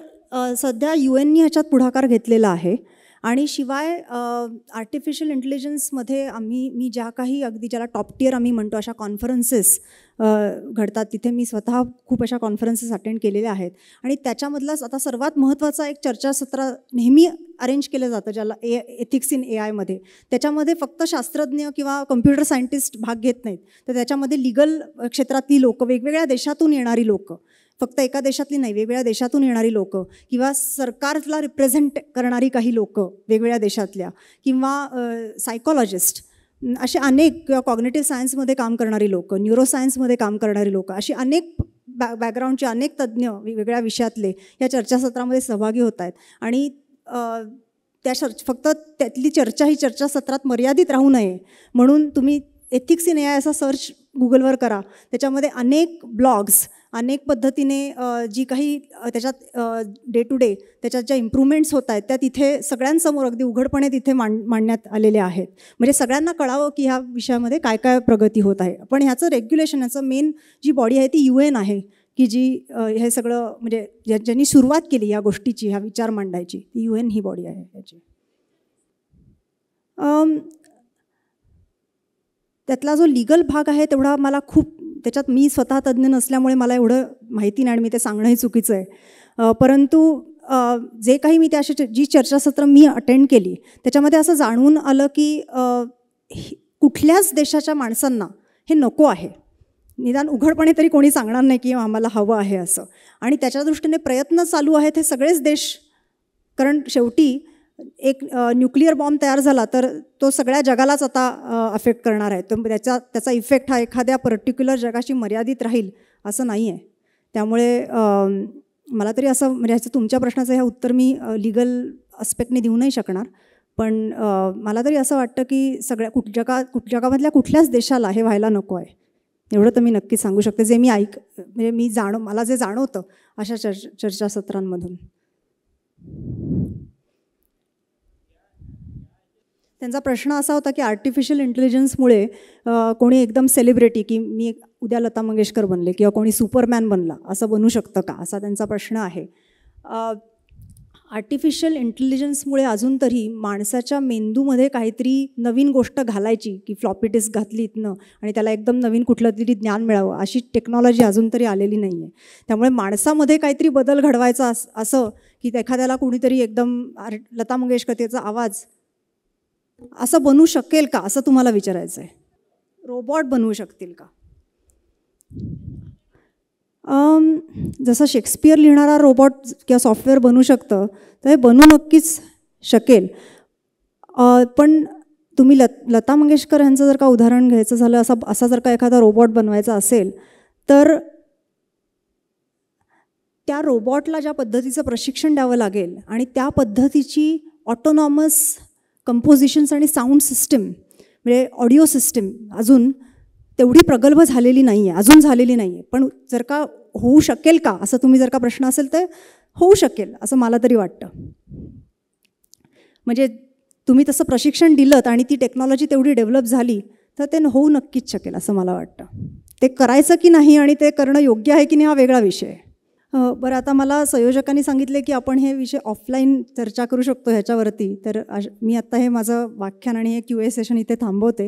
सध्या UN ह्याच्यात पुढाकार घेतलेला आहे आणि शिवाय आर्टिफिशियल इंटेलिजन्समध्ये मी ज्या काही अगदी ज्याला टॉप टिअर आम्ही म्हणतो अशा कॉन्फरन्सेस घडतात तिथे मी स्वतः खूप अशा कॉन्फरन्सेस अटेंड केलेल्या आहेत आणि त्याच्यामधलाच आता सर्वात महत्त्वाचा एक चर्चासत्र नेहमी अरेंज केलं जातं ज्याला एथिक्स इन AIमध्ये. त्याच्यामध्ये फक्त शास्त्रज्ञ किंवा कम्प्युटर सायंटिस्ट भाग घेत नाहीत, तर त्याच्यामध्ये लिगल क्षेत्रातली लोकं, वेगवेगळ्या देशातून येणारी लोकं, फक्त एका देशातली नाही वेगवेगळ्या देशातून येणारी लोकं किंवा सरकारला रिप्रेझेंट करणारी काही लोकं वेगवेगळ्या देशातल्या किंवा सायकॉलॉजिस्ट असे अनेक किंवा कॉग्निटिव्ह सायन्समध्ये काम करणारी लोकं, न्यूरोसायन्समध्ये काम करणारी लोकं, अशी अनेक बॅकग्राऊंडचे अनेक तज्ज्ञ वेगवेगळ्या विषयातले या चर्चासत्रामध्ये सहभागी होत आहेत. आणि फक्त त्यातली चर्चा ही चर्चासत्रात मर्यादित राहू नये म्हणून तुम्ही एथिक्स इन AI असा सर्च गुगलवर करा. त्याच्यामध्ये अनेक ब्लॉग्स, अनेक पद्धतीने जी काही त्याच्यात डे टू डे त्याच्यात ज्या इम्प्रूव्हमेंट्स होत आहेत त्या तिथे सगळ्यांसमोर अगदी उघडपणे तिथे मांडण्यात आलेल्या आहेत. म्हणजे सगळ्यांना कळावं की ह्या विषयामध्ये काय काय प्रगती होत आहे. पण ह्याचं रेग्युलेशन, ह्याचं मेन जी बॉडी आहे ती UN आहे की जी हे सगळं म्हणजे ज्यांनी सुरुवात केली या गोष्टीची, ह्या विचार मांडायची, ती UN ही बॉडी आहे याची. त्यातला जो लीगल भाग आहे तेवढा मला खूप, त्याच्यात मी स्वतः तज्ज्ञ नसल्यामुळे मला एवढं माहिती नाही आणि मी ते सांगणंही चुकीचं आहे. परंतु जे काही मी त्या जी चर्चासत्र मी अटेंड केली त्याच्यामध्ये असं जाणून आलं की कुठल्याच देशाच्या माणसांना हे नको आहे. निदान उघडपणे तरी कोणी सांगणार नाही की आम्हाला हवं आहे असं. आणि त्याच्या दृष्टीने प्रयत्न चालू आहेत हे सगळेच देश. कारण शेवटी एक न्यूक्लिअर बॉम्ब तयार झाला तर तो सगळ्या जगालाच आता अफेक्ट करणार आहे. तर त्याचा इफेक्ट हा एखाद्या पर्टिक्युलर जगाशी मर्यादित राहील असं नाही आहे. त्यामुळे मला तरी असं म्हणजे ह्याचं तुमच्या प्रश्नाचं ह्या उत्तर मी लिगल आस्पेक्टने देऊ नाही शकणार. पण मला तरी असं वाटतं की जगामधल्या कुठल्याच देशाला हे व्हायला नको आहे. एवढं तर मी नक्कीच सांगू शकते, जे मी म्हणजे मला जे जाणवतं अशा चर्चासत्रांमधून. त्यांचा प्रश्न असा होता की आर्टिफिशियल इंटेलिजन्समुळे कोणी एकदम सेलिब्रिटी की मी उद्या लता मंगेशकर बनले किंवा कोणी सुपरमॅन बनला असं बनू शकतं का, असा त्यांचा प्रश्न आहे. आर्टिफिशियल इंटेलिजन्समुळे अजून तरी माणसाच्या मेंदूमध्ये काहीतरी नवीन गोष्ट घालायची की फ्लॉपी डिस्क घातली इथनं आणि त्याला एकदम नवीन कुठलं तरी ज्ञान मिळावं अशी टेक्नॉलॉजी अजून तरी आलेली नाही आहे. त्यामुळे माणसामध्ये काहीतरी बदल घडवायचा असं की एखाद्याला कुणीतरी एकदम लता मंगेशकरचा आवाज असं बनू शकेल का असं तुम्हाला विचारायचं आहे. रोबॉट बनवू शकतील का? जसं शेक्सपियर लिहिणारा रोबॉट किंवा सॉफ्टवेअर बनू शकतं तर हे बनू नक्कीच शकेल. पण तुम्ही लता मंगेशकर यांचं जर का उदाहरण घ्यायचं झालं, असा जर का एखादा रोबॉट बनवायचा असेल तर त्या रोबॉटला ज्या पद्धतीचं प्रशिक्षण द्यावं लागेल आणि त्या पद्धतीची ऑटोनॉमस कंपोजिशन्स आणि साऊंड सिस्टीम म्हणजे ऑडिओ सिस्टीम अजून तेवढी प्रगल्भ झालेली नाही आहे, अजून झालेली नाही आहे. पण जर का होऊ शकेल का असं तुम्ही जर का प्रश्न असेल तर होऊ शकेल असं मला तरी वाटतं. म्हणजे तुम्ही तसं प्रशिक्षण दिलं आणि ती टेक्नॉलॉजी तेवढी डेव्हलप झाली तर ते होऊ नक्कीच शकेल असं मला वाटतं. ते करायचं की नाही आणि ते करणं योग्य आहे की नाही हा वेगळा विषय आहे. बरं, आता मला संयोजकांनी सांगितले की आपण हे विषय ऑफलाईन चर्चा करू शकतो ह्याच्यावरती. तर मी आत्ता हे माझं व्याख्यान आणि हे QA सेशन इथे थांबवते.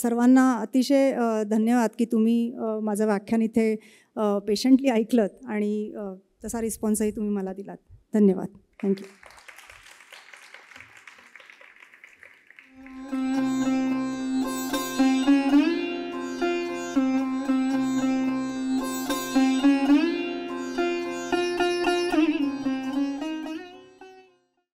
सर्वांना अतिशय धन्यवाद की तुम्ही माझं व्याख्यान इथे पेशंटली ऐकलंत आणि तसा रिस्पॉन्सही तुम्ही मला दिलात. धन्यवाद. थँक्यू.